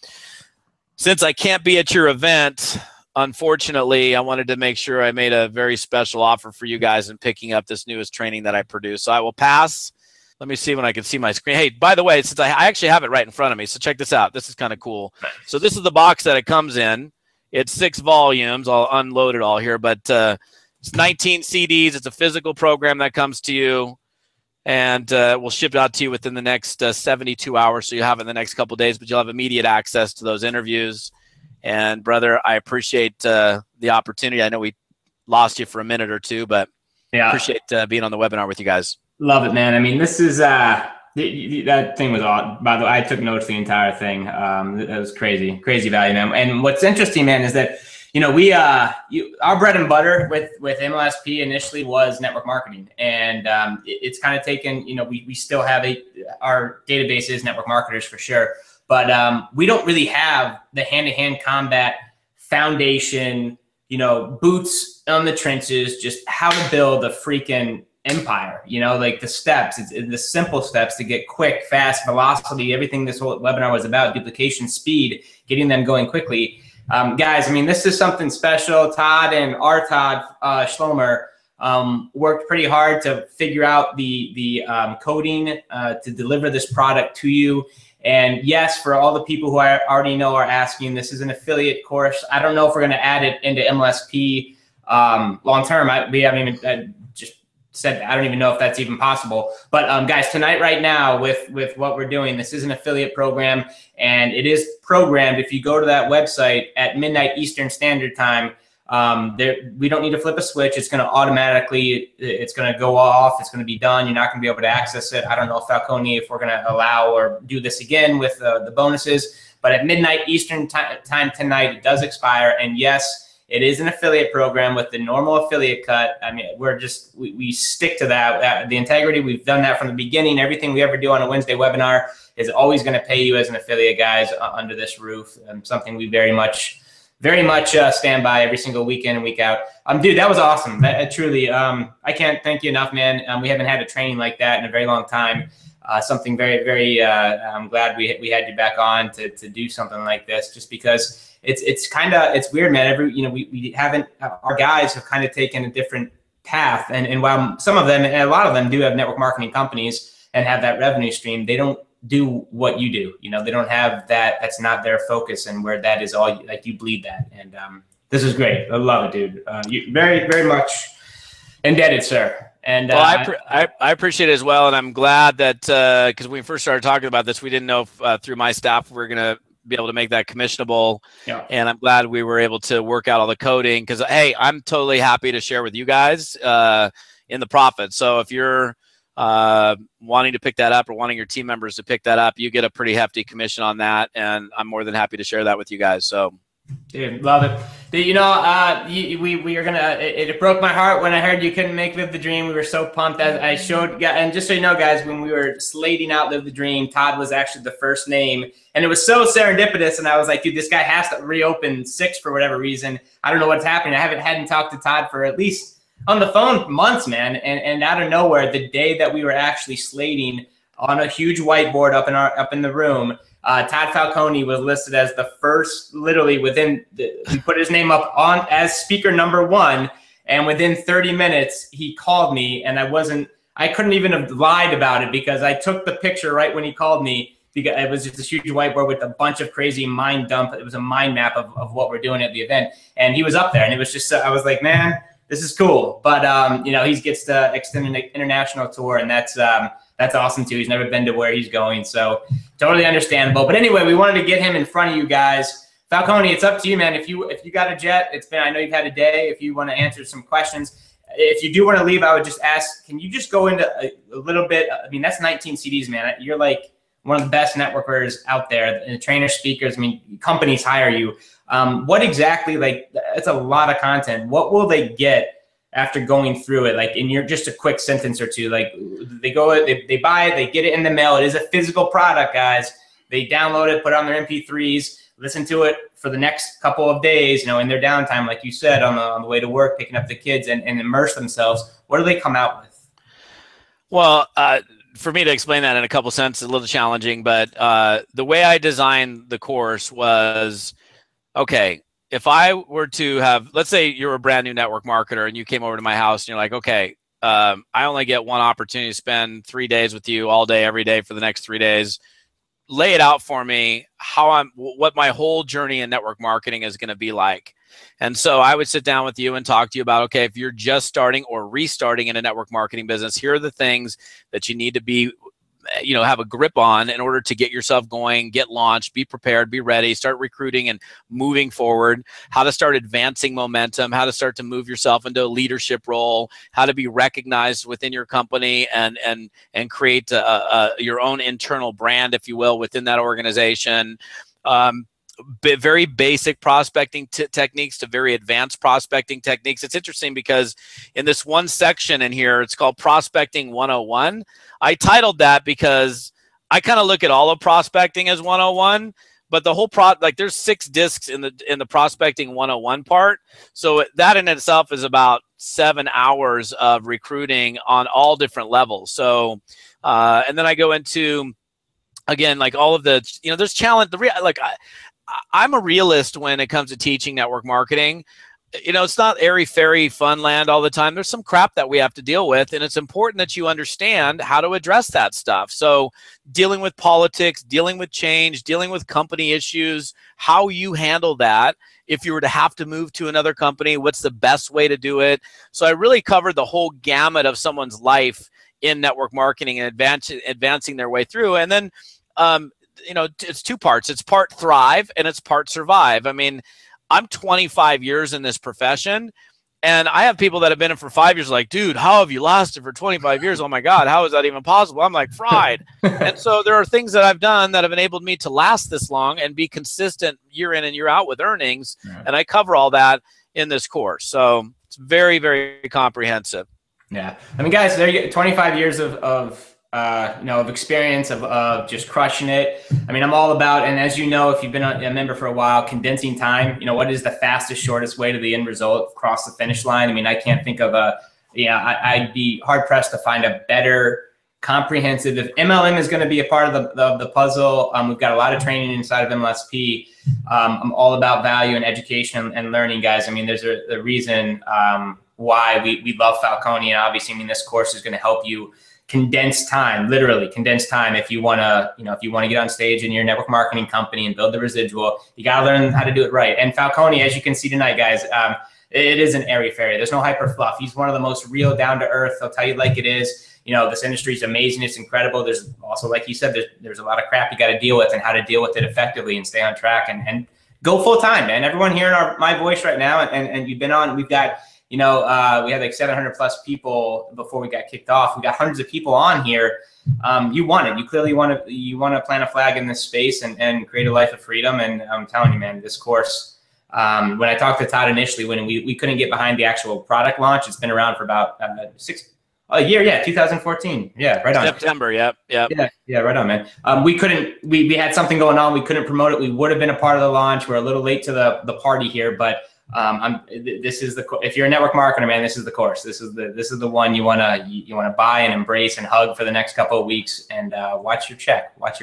since I can't be at your event, unfortunately, I wanted to make sure I made a very special offer for you guys in picking up this newest training that I produced. So I will pass. Let me see when I can see my screen. Hey, by the way, since I actually have it right in front of me, so check this out. This is kind of cool. So this is the box that it comes in. It's 6 volumes. I'll unload it all here, but it's 19 CDs. It's a physical program that comes to you, and we'll ship it out to you within the next 72 hours. So you have it in the next couple of days, but you'll have immediate access to those interviews. And brother, I appreciate the opportunity. I know we lost you for a minute or two, but yeah, appreciate being on the webinar with you guys. Love it, man. I mean, this is that thing was odd. By the way, I took notes the entire thing. It was crazy value, man. And what's interesting, man, is that we our bread and butter with MLSP initially was network marketing, and it's kind of taken. We still have our database is network marketers for sure, but we don't really have the hand-to-hand combat foundation. Boots on the trenches, just how to build a freaking empire, like the steps, it's the simple steps to get quick, fast, velocity, everything this whole webinar was about, duplication, speed, getting them going quickly. Guys, I mean, this is something special. Todd and our Todd Schlomer worked pretty hard to figure out the coding to deliver this product to you. And yes, for all the people who I already know are asking, this is an affiliate course. I don't know if we're going to add it into MLSP long term. We haven't even said, I don't even know if that's even possible. But guys, tonight, right now, with what we're doing, this is an affiliate program, and it is programmed. If you go to that website at midnight Eastern Standard Time, We don't need to flip a switch. It's going to automatically, it's going to go off. It's going to be done. You're not going to be able to access it. I don't know, Falcone, if we're going to allow or do this again with the bonuses. But at midnight Eastern time tonight, it does expire. And yes, it is an affiliate program with the normal affiliate cut. I mean, we stick to that. The integrity, we've done that from the beginning. Everything we ever do on a Wednesday webinar is always going to pay you as an affiliate, guys, under this roof. Something we very much stand by every single week in and week out. Dude, that was awesome. Truly, I can't thank you enough, man. We haven't had a training like that in a very long time. Something very, very, I'm glad we had you back on to do something like this, just because it's weird, man. We haven't, our guys have kind of taken a different path. And while some of them, and a lot of them do have network marketing companies and have that revenue stream, they don't do what you do. They don't have that. That's not their focus, and where that is all, like, you bleed that. And this is great. I love it, dude. You very, very much indebted, sir. And well, I appreciate it as well, and I'm glad that because when we first started talking about this, we didn't know if, through my staff we were going to be able to make that commissionable. Yeah. And I'm glad we were able to work out all the coding, because hey, I'm totally happy to share with you guys in the profit. So if you're wanting to pick that up, or wanting your team members to pick that up, you get a pretty hefty commission on that, and I'm more than happy to share that with you guys. So, dude, love it. Dude, we are gonna. It broke my heart when I heard you couldn't make Live the Dream. We were so pumped. As I showed, and just so you know, guys, when we were slating out Live the Dream, Todd was actually the first name, and it was so serendipitous. And I was like, dude, this guy has to reopen 6 for whatever reason. I don't know what's happening. I hadn't talked to Todd for at least on the phone months, man. And out of nowhere, the day that we were actually slating on a huge whiteboard up in the room, Todd Falcone was listed as the first, literally he put his name up on as speaker number 1. And within 30 minutes, he called me, and I couldn't even have lied about it, because I took the picture right when he called me, because it was just this huge whiteboard with a bunch of crazy mind dump. It was a mind map of what we're doing at the event. And he was up there, and it was just, I was like, man, this is cool. But, he gets to extend an international tour, and that's awesome too. He's never been to where he's going, so totally understandable. But anyway, we wanted to get him in front of you guys. Falcone, it's up to you, man. If you got a jet, I know you've had a day. If you want to answer some questions, if you do want to leave, I would just ask, can you just go into a little bit? I mean, that's 19 CDs, man. You're like one of the best networkers out there. The trainer, speakers, I mean, companies hire you. What exactly, it's a lot of content. What will they get after going through it? Like, in just a quick sentence or two, like, they buy it, they get it in the mail. It is a physical product, guys. They download it, put it on their MP3s, listen to it for the next couple of days, in their downtime, like you said, on the way to work, picking up the kids, and immerse themselves. What do they come out with? Well, for me to explain that in a couple sentences, a little challenging, but the way I designed the course was, okay, if I were to have, let's say you're a brand new network marketer and you came over to my house and you're like, okay, I only get one opportunity to spend 3 days with you all day, every day for the next 3 days. Lay it out for me what my whole journey in network marketing is going to be like. And so I would sit down with you and talk to you about, okay, if you're just starting or restarting in a network marketing business, here are the things that you need to be, have a grip on in order to get yourself going, get launched, be prepared, be ready, start recruiting and moving forward, how to start advancing momentum, how to start to move yourself into a leadership role, how to be recognized within your company and create your own internal brand, if you will, within that organization. Very basic prospecting techniques to very advanced prospecting techniques. It's interesting because in this one section in here, it's called Prospecting 101. I titled that because I kind of look at all of prospecting as 101, but the whole there's 6 discs in the Prospecting 101 part. So that in itself is about 7 hours of recruiting on all different levels. So, and then I go into, again, like all of the, there's challenge, I'm a realist when it comes to teaching network marketing. It's not airy-fairy fun land all the time. There's some crap that we have to deal with, and it's important that you understand how to address that stuff. So dealing with politics, dealing with change, dealing with company issues, how you handle that. If you were to have to move to another company, what's the best way to do it? So I really covered the whole gamut of someone's life in network marketing and advancing their way through. And then, it's 2 parts. It's part thrive and it's part survive. I mean, I'm 25 years in this profession, and I have people that have been in for 5 years like, dude, how have you lasted for 25 years? Oh my God, how is that even possible? I'm like, fried. And so there are things that I've done that have enabled me to last this long and be consistent year in and year out with earnings. Yeah. And I cover all that in this course. So it's very, very comprehensive. Yeah. I mean, guys, there you go, 25 years of experience of just crushing it. I mean, I'm all about, and as you know, if you've been a member for a while, condensing time. What is the fastest, shortest way to the end result, across the finish line? I mean, I can't think of I'd be hard pressed to find a better comprehensive. If MLM is going to be a part of the puzzle, we've got a lot of training inside of MLSP. I'm all about value and education and learning, guys. I mean, there's a reason why we love Falcone, and obviously, I mean, this course is going to help you condense time, literally condense time. If you want to, if you want to get on stage in your network marketing company and build the residual, you got to learn how to do it right. And Falcone, as you can see tonight, guys, it is an airy fairy. There's no hyper fluff. He's one of the most real, down to earth. He'll tell you like it is. This industry is amazing. It's incredible. There's also, like you said, there's a lot of crap you got to deal with, and how to deal with it effectively and stay on track and go full time, man. Everyone hearing my voice right now, and you've been on, we've got, we had like 700 plus people before we got kicked off. We got hundreds of people on here. You want it. You clearly want to plant a flag in this space and create a life of freedom. And I'm telling you, man, this course, when I talked to Todd initially, when we couldn't get behind the actual product launch, it's been around for about a year. Yeah. 2014. Yeah. Right on. September. Yep. Yeah. Right on, man. We had something going on. We couldn't promote it. We would have been a part of the launch. We're a little late to the party here, but if you're a network marketer, man, this is the course. This is the one you want to buy and embrace and hug for the next couple of weeks, and watch your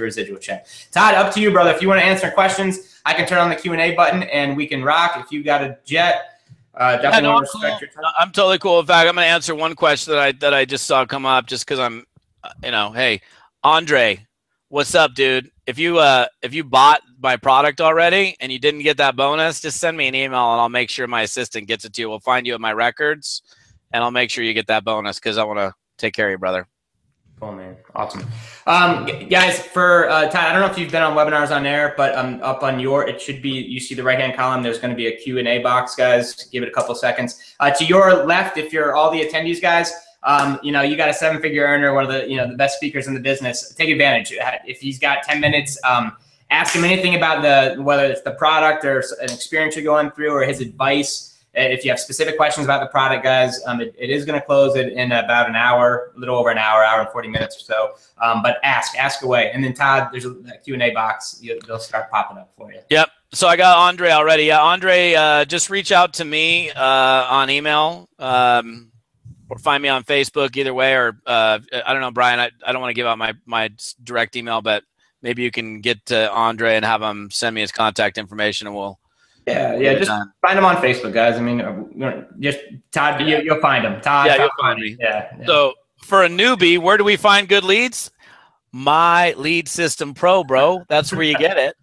residual check. Todd, up to you, brother. If you want to answer questions, I can turn on the Q&A button and we can rock. If you got a jet, definitely respect your time. I'm totally cool. In fact, I'm going to answer one question that I just saw come up, just because I'm, hey, Andre, what's up, dude? If you bought my product already and you didn't get that bonus, just send me an email and I'll make sure my assistant gets it to you. We'll find you at my records and I'll make sure you get that bonus, because I want to take care of you, brother. Cool, man. Awesome. Guys, for Todd, I don't know if you've been on webinars on air, but up on it should be, you see the right-hand column, there's going to be a Q&A box, guys. Give it a couple seconds. To your left, if you're all the attendees, guys, you got a 7-figure earner, one of the, the best speakers in the business. Take advantage. If he's got 10 minutes, ask him anything about whether it's the product or an experience you're going through or his advice. If you have specific questions about the product, guys, it is going to close it in about an hour, a little over an hour and 40 minutes or so. But ask away. And then Todd, there's a Q&A box. They'll start popping up for you. Yep. So I got Andre already. Yeah, Andre, just reach out to me on email. Or find me on Facebook, either way, or I don't know, Brian, I don't want to give out my direct email, but maybe you can get to Andre and have him send me his contact information, and we'll. Yeah, just find him on Facebook, guys. I mean, just Todd, you'll find him. Todd, yeah, you'll find me. Yeah. So for a newbie, where do we find good leads? My Lead System Pro, bro. That's where you get it.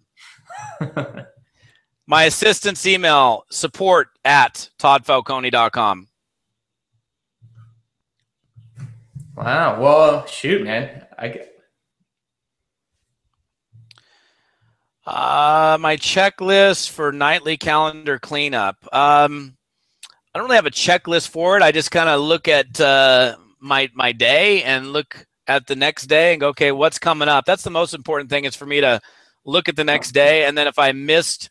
My assistant's email, support@toddfalcone.com. Wow. Well, shoot, man. My checklist for nightly calendar cleanup. I don't really have a checklist for it. I just kind of look at my day and look at the next day and go, okay, what's coming up? That's the most important thing, is for me to look at the next day. And then if I missed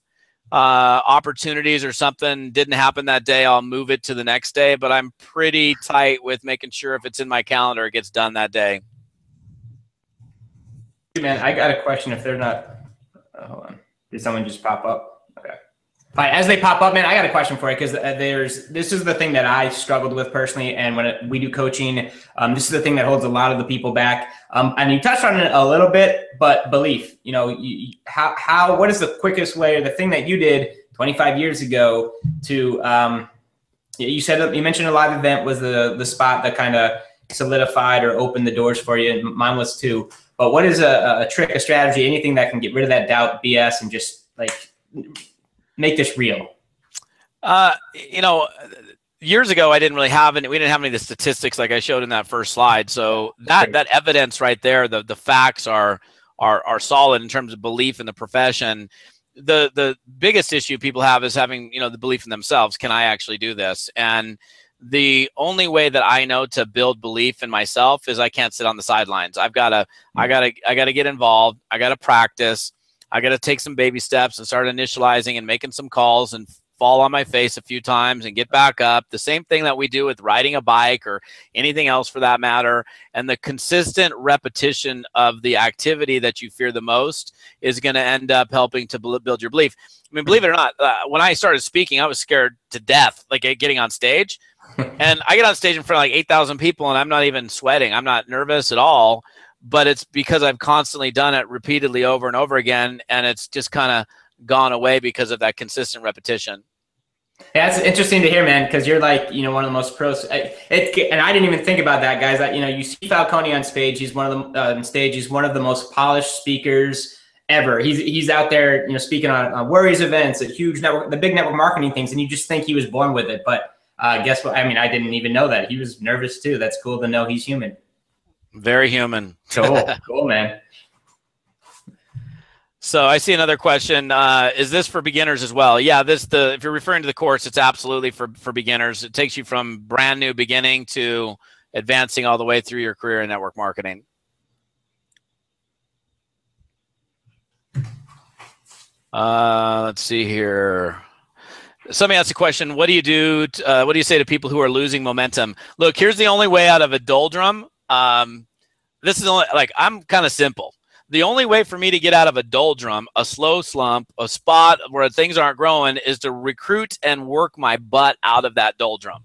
opportunities or something didn't happen that day, I'll move it to the next day. But I'm pretty tight with making sure if it's in my calendar, it gets done that day. Man, I got a question. If they're not, hold on. Did someone just pop up? Okay. All right, as they pop up, man, I got a question for you, because this is the thing that I struggled with personally, and when we do coaching, this is the thing that holds a lot of the people back. And you touched on it a little bit, but belief. What is the quickest way, or the thing that you did 25 years ago to? You mentioned a live event was the spot that kind of solidified or opened the doors for you. Mine was too. But what is a trick, a strategy, anything that can get rid of that doubt, BS, and just like make this real? Years ago, I didn't really have any. We didn't have any of the statistics like I showed in that first slide. So that evidence right there, the facts are solid in terms of belief in the profession. the biggest issue people have is having, the belief in themselves. Can I actually do this? And the only way that I know to build belief in myself is I can't sit on the sidelines. I gotta get involved. I gotta practice. I gotta take some baby steps and start initializing and making some calls and fall on my face a few times and get back up. The same thing that we do with riding a bike or anything else for that matter. And the consistent repetition of the activity that you fear the most is going to end up helping to build your belief. I mean, believe it or not, when I started speaking, I was scared to death, like getting on stage. And I get on stage in front of like 8,000 people and I'm not even sweating. I'm not nervous at all. But it's because I've constantly done it repeatedly over and over again. And it's just kind of gone away because of that consistent repetition. Yeah, it's interesting to hear, man, because you're like, one of the most pros. And I didn't even think about that, guys. That you see Falcone on stage. He's one of the on stage. He's one of the most polished speakers ever. He's out there, speaking on Worries events, at huge network, the big network marketing things, and you just think he was born with it. But guess what? I mean, I didn't even know that he was nervous too. That's cool to know he's human. Very human. Cool, man. So I see another question. Is this for beginners as well? Yeah, if you're referring to the course, it's absolutely for beginners. It takes you from brand new beginning to advancing all the way through your career in network marketing. Let's see here. Somebody asked a question. What do you do? What do you say to people who are losing momentum? Look, here's the only way out of a doldrum. This is I'm kind of simple. The only way for me to get out of a doldrum, a slow slump, a spot where things aren't growing is to recruit and work my butt out of that doldrum.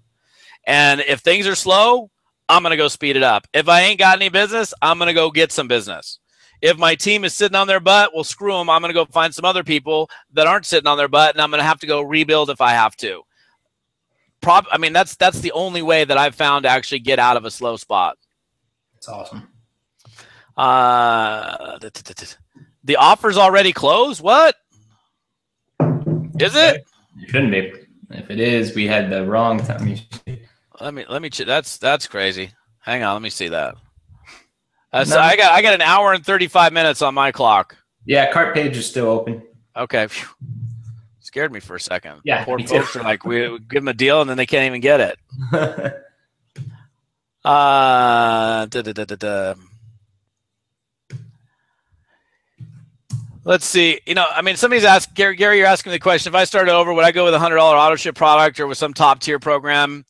And if things are slow, I'm going to go speed it up. If I ain't got any business, I'm going to go get some business. If my team is sitting on their butt, well, screw them. I'm going to go find some other people that aren't sitting on their butt, and I'm going to have to go rebuild if I have to. That's the only way that I've found to actually get out of a slow spot. That's awesome. The offer's already closed? What? Is it? It shouldn't be. If it is, we had the wrong time. Let me that's crazy. Hang on, let me see that. So I got an hour and 35 minutes on my clock. Yeah, cart page is still open. Okay. Phew. Scared me for a second. Yeah. Poor folks are like, we give them a deal and then they can't even get it. Let's see. Somebody's asked, Gary, you're asking the question, if I started over, would I go with a $100 auto ship product or with some top tier program?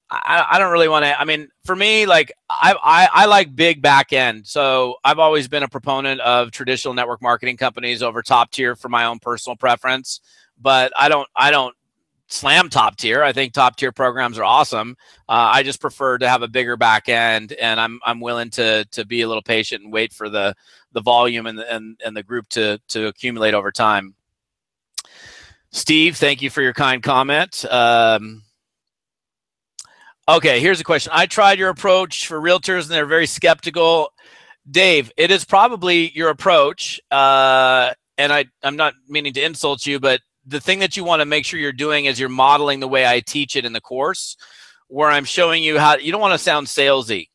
I don't really want to. For me, I like big back end. So I've always been a proponent of traditional network marketing companies over top tier for my own personal preference. But I don't slam top tier. I think top tier programs are awesome. I just prefer to have a bigger back end, and I'm willing to be a little patient and wait for the volume and the group to accumulate over time. Steve, thank you for your kind comment. Okay, here's a question. I tried your approach for realtors, and they're very skeptical. Dave, it is probably your approach, and I'm not meaning to insult you, but the thing that you want to make sure you're doing is you're modeling the way I teach it in the course, where I'm showing you how you don't want to sound salesy.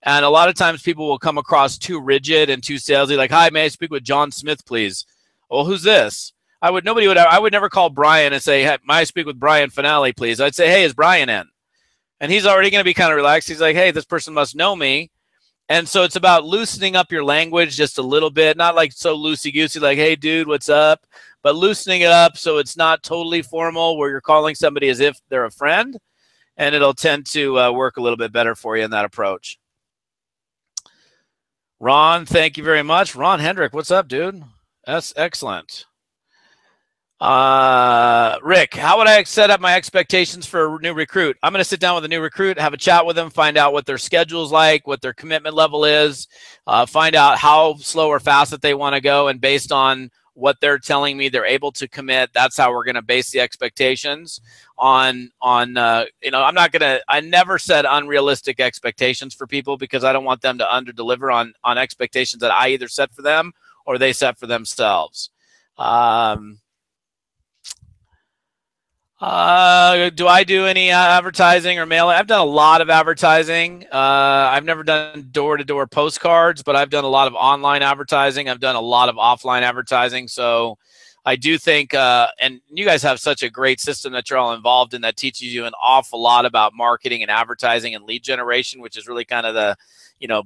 And a lot of times people will come across too rigid and too salesy, like, hi, may I speak with John Smith, please? Well, who's this? I would never call Brian and say, hey, may I speak with Brian Finale, please? I'd say, hey, is Brian in? And he's already going to be kind of relaxed. He's like, hey, this person must know me. And so it's about loosening up your language just a little bit, not like so loosey-goosey, like, hey, dude, what's up? But loosening it up so it's not totally formal where you're calling somebody as if they're a friend, and it'll tend to work a little bit better for you in that approach. Ron, thank you very much. Ron Hendrick, what's up, dude? That's excellent. Rick, how would I set up my expectations for a new recruit? I'm going to sit down with a new recruit, have a chat with them, find out what their schedule's like, what their commitment level is, find out how slow or fast that they want to go, and based on what they're telling me they're able to commit, that's how we're going to base the expectations on I never set unrealistic expectations for people because I don't want them to under deliver on expectations that I either set for them or they set for themselves. Do I do any advertising or mailing? I've done a lot of advertising. I've never done door-to-door postcards, but I've done a lot of online advertising. I've done a lot of offline advertising. So I do think, and you guys have such a great system that you're all involved in that teaches you an awful lot about marketing and advertising and lead generation, which is really kind of the,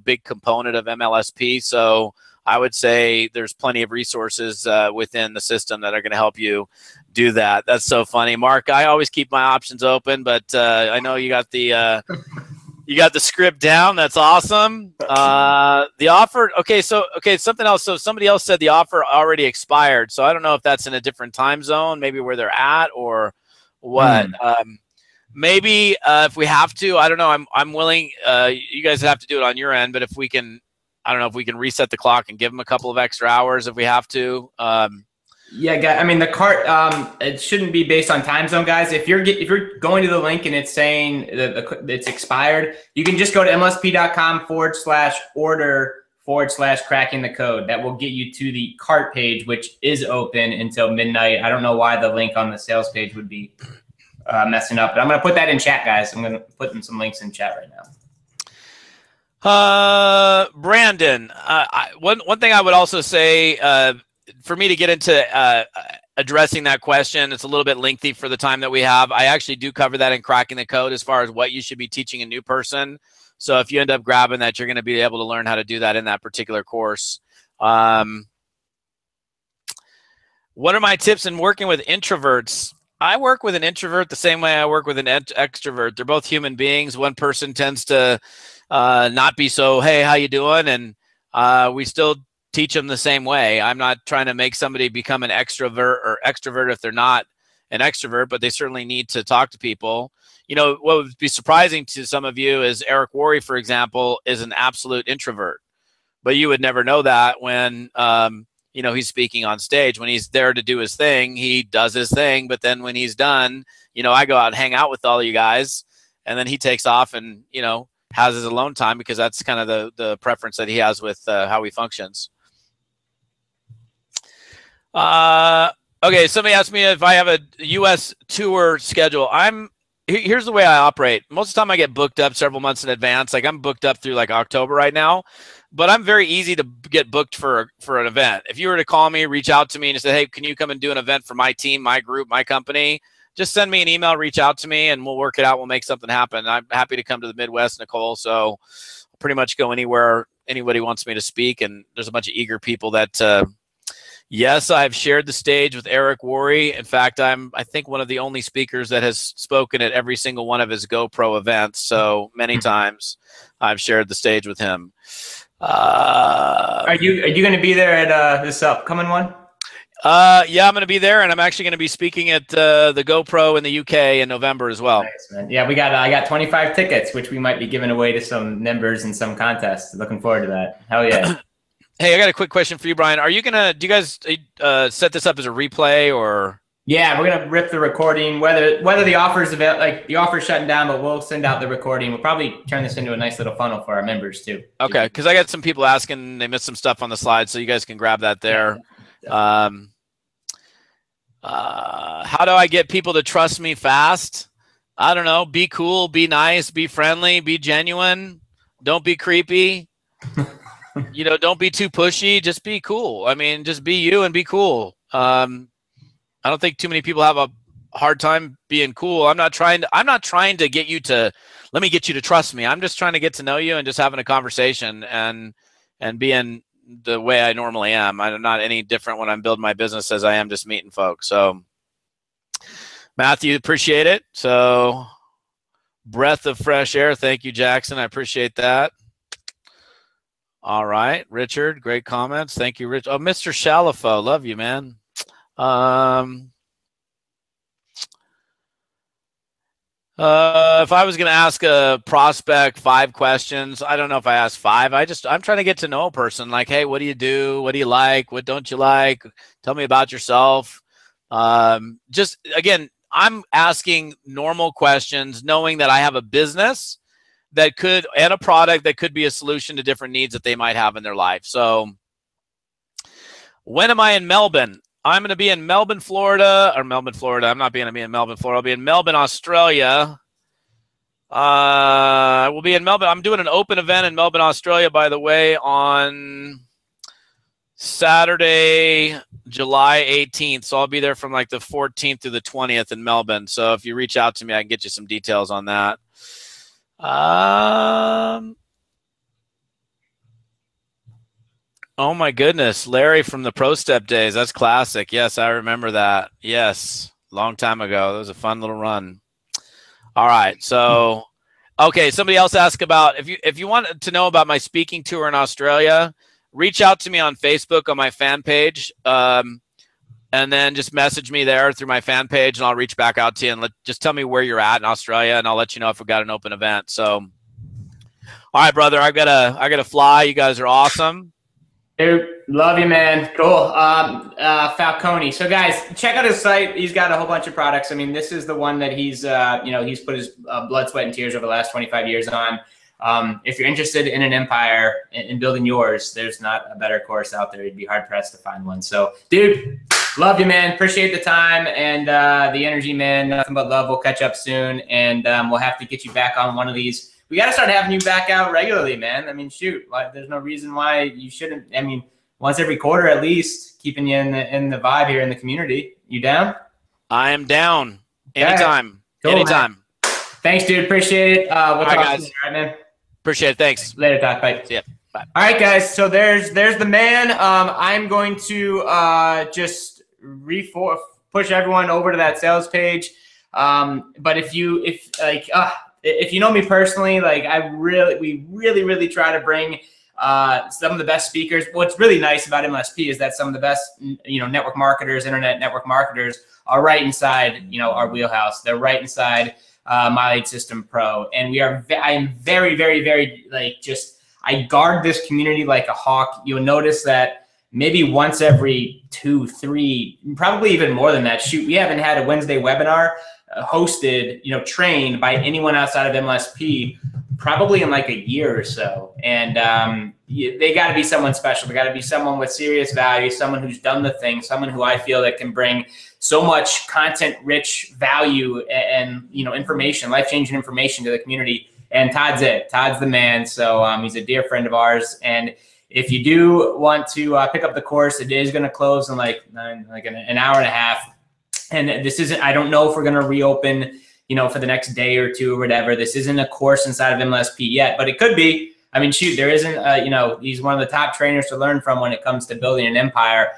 big component of MLSP. So I would say there's plenty of resources within the system that are going to help you do that. That's so funny, Mark. I always keep my options open, but I know you got the script down. That's awesome. The offer. Okay. Something else. So somebody else said the offer already expired. So I don't know if that's in a different time zone, maybe where they're at or what. Maybe if we have to, I don't know. I'm willing. You guys have to do it on your end, but if we can, I don't know if we can reset the clock and give them a couple of extra hours if we have to. Yeah, I mean the cart. It shouldn't be based on time zone, guys. If you're going to the link and it's saying it's expired, you can just go to mlsp.com/order/cracking the code. That will get you to the cart page, which is open until midnight. I don't know why the link on the sales page would be messing up, but I'm gonna put that in chat, guys. I'm gonna put in some links in chat right now. Brandon, one thing I would also say, for me to get into addressing that question, it's a little bit lengthy for the time that we have. I actually do cover that in Cracking the Code as far as what you should be teaching a new person. So if you end up grabbing that, you're going to be able to learn how to do that in that particular course. What are my tips in working with introverts? I work with an introvert the same way I work with an extrovert. They're both human beings. One person tends to not be so, hey, how you doing? And we still teach them the same way. I'm not trying to make somebody become an extrovert or extrovert if they're not an extrovert, but they certainly need to talk to people. What would be surprising to some of you is Eric Worre, for example, is an absolute introvert. But you would never know that when he's speaking on stage. When he's there to do his thing, he does his thing. But then when he's done, I go out and hang out with all you guys, and then he takes off and, has his alone time because that's kind of the preference that he has with how he functions. Okay, somebody asked me if I have a U.S. tour schedule. Here's the way I operate. Most of the time I get booked up several months in advance. Like I'm booked up through like October right now. But I'm very easy to get booked for an event. If you were to call me, reach out to me and say, hey, can you come and do an event for my team, my group, my company? Just send me an email, reach out to me, and we'll work it out. We'll make something happen. I'm happy to come to the Midwest, Nicole. So I'll pretty much go anywhere anybody wants me to speak. And there's a bunch of eager people that, yes, I've shared the stage with Eric Worre. In fact, I think one of the only speakers that has spoken at every single one of his GoPro events. So many times I've shared the stage with him. Are you going to be there at this upcoming one? Yeah, I'm going to be there, and I'm actually going to be speaking at the GoPro in the UK in November as well. Nice, man. Yeah, I got 25 tickets, which we might be giving away to some members in some contests. Looking forward to that. Hell yeah. Hey, I got a quick question for you, Brian. Do you guys set this up as a replay or? Yeah, we're gonna rip the recording. Whether the offer's the offer's shutting down, but we'll send out the recording. We'll probably turn this into a nice little funnel for our members too. Okay, because I got some people asking, they missed some stuff on the slide, so you guys can grab that there. Yeah. How do I get people to trust me fast? I don't know. Be cool, be nice, be friendly, be genuine. Don't be creepy. Don't be too pushy. Just be cool. I mean, just be you and be cool. I don't think too many people have a hard time being cool. I'm not trying to get you to, let me get you to trust me. I'm just trying to get to know you and just having a conversation and being the way I normally am. I'm not any different when I'm building my business as I am just meeting folks. So Matthew, appreciate it. So breath of fresh air. Thank you, Jackson. I appreciate that. All right. Richard, great comments. Thank you, Rich. Oh, Mr. Shalafo. Love you, man. If I was going to ask a prospect 5 questions, I don't know if I ask 5. I'm trying to get to know a person. Like, hey, what do you do? What do you like? What don't you like? Tell me about yourself. Just again, I'm asking normal questions, knowing that I have a business that could, and a product that could be a solution to different needs that they might have in their life. So when am I in Melbourne? I'm going to be in Melbourne, Florida. I'm not going to be in Melbourne, Florida. I'll be in Melbourne, Australia. I will be in Melbourne. I'm doing an open event in Melbourne, Australia, by the way, on Saturday, July 18th. So I'll be there from like the 14th through the 20th in Melbourne. So if you reach out to me, I can get you some details on that. Oh my goodness, Larry from the Pro Step days. That's classic. Yes, I remember that. Yes, long time ago. That was a fun little run. All right, so okay. Somebody else asked about if you want to know about my speaking tour in Australia, reach out to me on Facebook on my fan page, and then just message me there through my fan page, and I'll reach back out to you and just tell me where you're at in Australia, and I'll let you know if we've got an open event. So, all right, brother, I gotta fly. You guys are awesome. Dude, love you, man. Cool. Falcone. So, guys, check out his site. He's got a whole bunch of products. I mean, this is the one that he's put his blood, sweat, and tears over the last 25 years on. If you're interested in an empire in building yours, there's not a better course out there. You'd be hard pressed to find one. So, dude, love you, man. Appreciate the time and the energy, man. Nothing but love. We'll catch up soon, and we'll have to get you back on one of these. We got to start having you back out regularly, man. I mean, shoot, there's no reason why you shouldn't. I mean, once every quarter at least, keeping you in the vibe here in the community. You down? I am down. Anytime. Cool, anytime. Man. Thanks, dude. Appreciate it. We'll talk guys. soon. All right, man. Appreciate it. Thanks. Later, Doc. Bye. See ya. Bye. All right, guys. So there's the man. I'm going to just push everyone over to that sales page. But if you know me personally, like we really try to bring some of the best speakers. What's really nice about MLSP is that some of the best, network marketers, internet network marketers are right inside, our wheelhouse. They're right inside My Lead System Pro. And I am very, very, very, I guard this community like a hawk. You'll notice that maybe once every 2, 3, probably even more than that. Shoot, we haven't had a Wednesday webinar hosted, trained by anyone outside of MLSP probably in like a year or so. And they got to be someone special. They got to be someone with serious value, someone who's done the thing, someone who I feel that can bring so much content-rich value and information, life-changing information to the community. And Todd's it. Todd's the man. So he's a dear friend of ours. And if you do want to pick up the course, it is going to close in like an hour and a half. And this isn't, I don't know if we're going to reopen, for the next day or two or whatever. This isn't a course inside of MLSP yet, but it could be. I mean, shoot, there isn't, he's one of the top trainers to learn from when it comes to building an empire.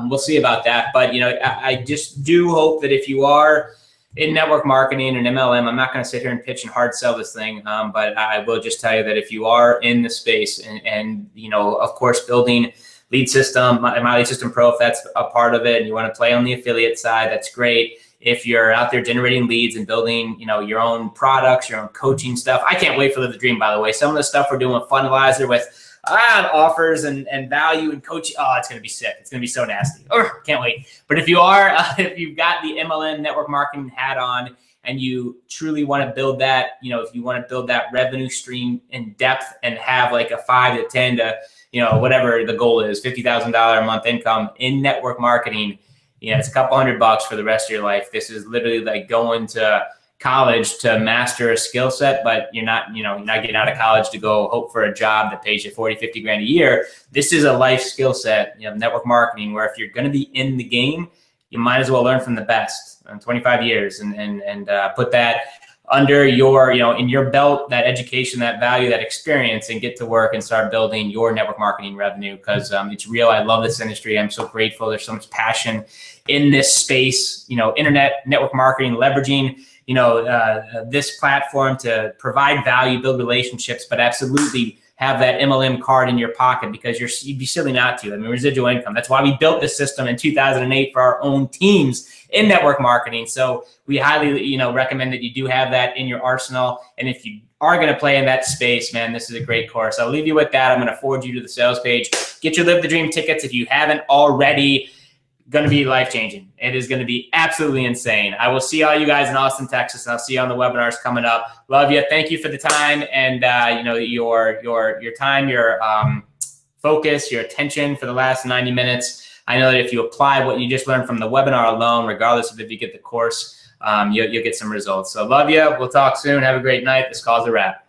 We'll see about that. But, I just do hope that if you are in network marketing and MLM, I'm not going to sit here and pitch and hard sell this thing. But I will just tell you that if you are in the space and of course, building Lead System, My Lead System Pro, if that's a part of it, and you want to play on the affiliate side, that's great. If you're out there generating leads and building, your own products, your own coaching stuff, I can't wait for Live the Dream, by the way. Some of the stuff we're doing with Funnelizer with offers and value and coaching, it's going to be sick. It's going to be so nasty. Can't wait. But if you are, if you've got the MLM network marketing hat on and you truly want to build that, if you want to build that revenue stream in depth and have like a 5 to 10 to, whatever the goal is, $50,000 a month income in network marketing, it's a couple $100 for the rest of your life. This is literally like going to college to master a skill set, but you're not getting out of college to go hope for a job that pays you 40, 50 grand a year. This is a life skill set, network marketing, where if you're going to be in the game, you might as well learn from the best in 25 years and put that under your, in your belt, that education, that value, that experience, and get to work and start building your network marketing revenue, because it's real. I love this industry. I'm so grateful. There's so much passion in this space, internet network marketing, leveraging, this platform to provide value, build relationships, but absolutely have that MLM card in your pocket, because you'd be silly not to. I mean, residual income. That's why we built this system in 2008 for our own teams in network marketing. So we highly, recommend that you do have that in your arsenal. And if you are going to play in that space, man, this is a great course. I'll leave you with that. I'm going to forward you to the sales page. Get your Live the Dream tickets if you haven't already. Going to be life-changing. It is going to be absolutely insane. I will see all you guys in Austin, Texas, and I'll see you on the webinars coming up. Love you. Thank you for the time and your time, your focus, your attention for the last 90 minutes. I know that if you apply what you just learned from the webinar alone, regardless of if you get the course, you'll get some results. So love you. We'll talk soon. Have a great night. This call's a wrap.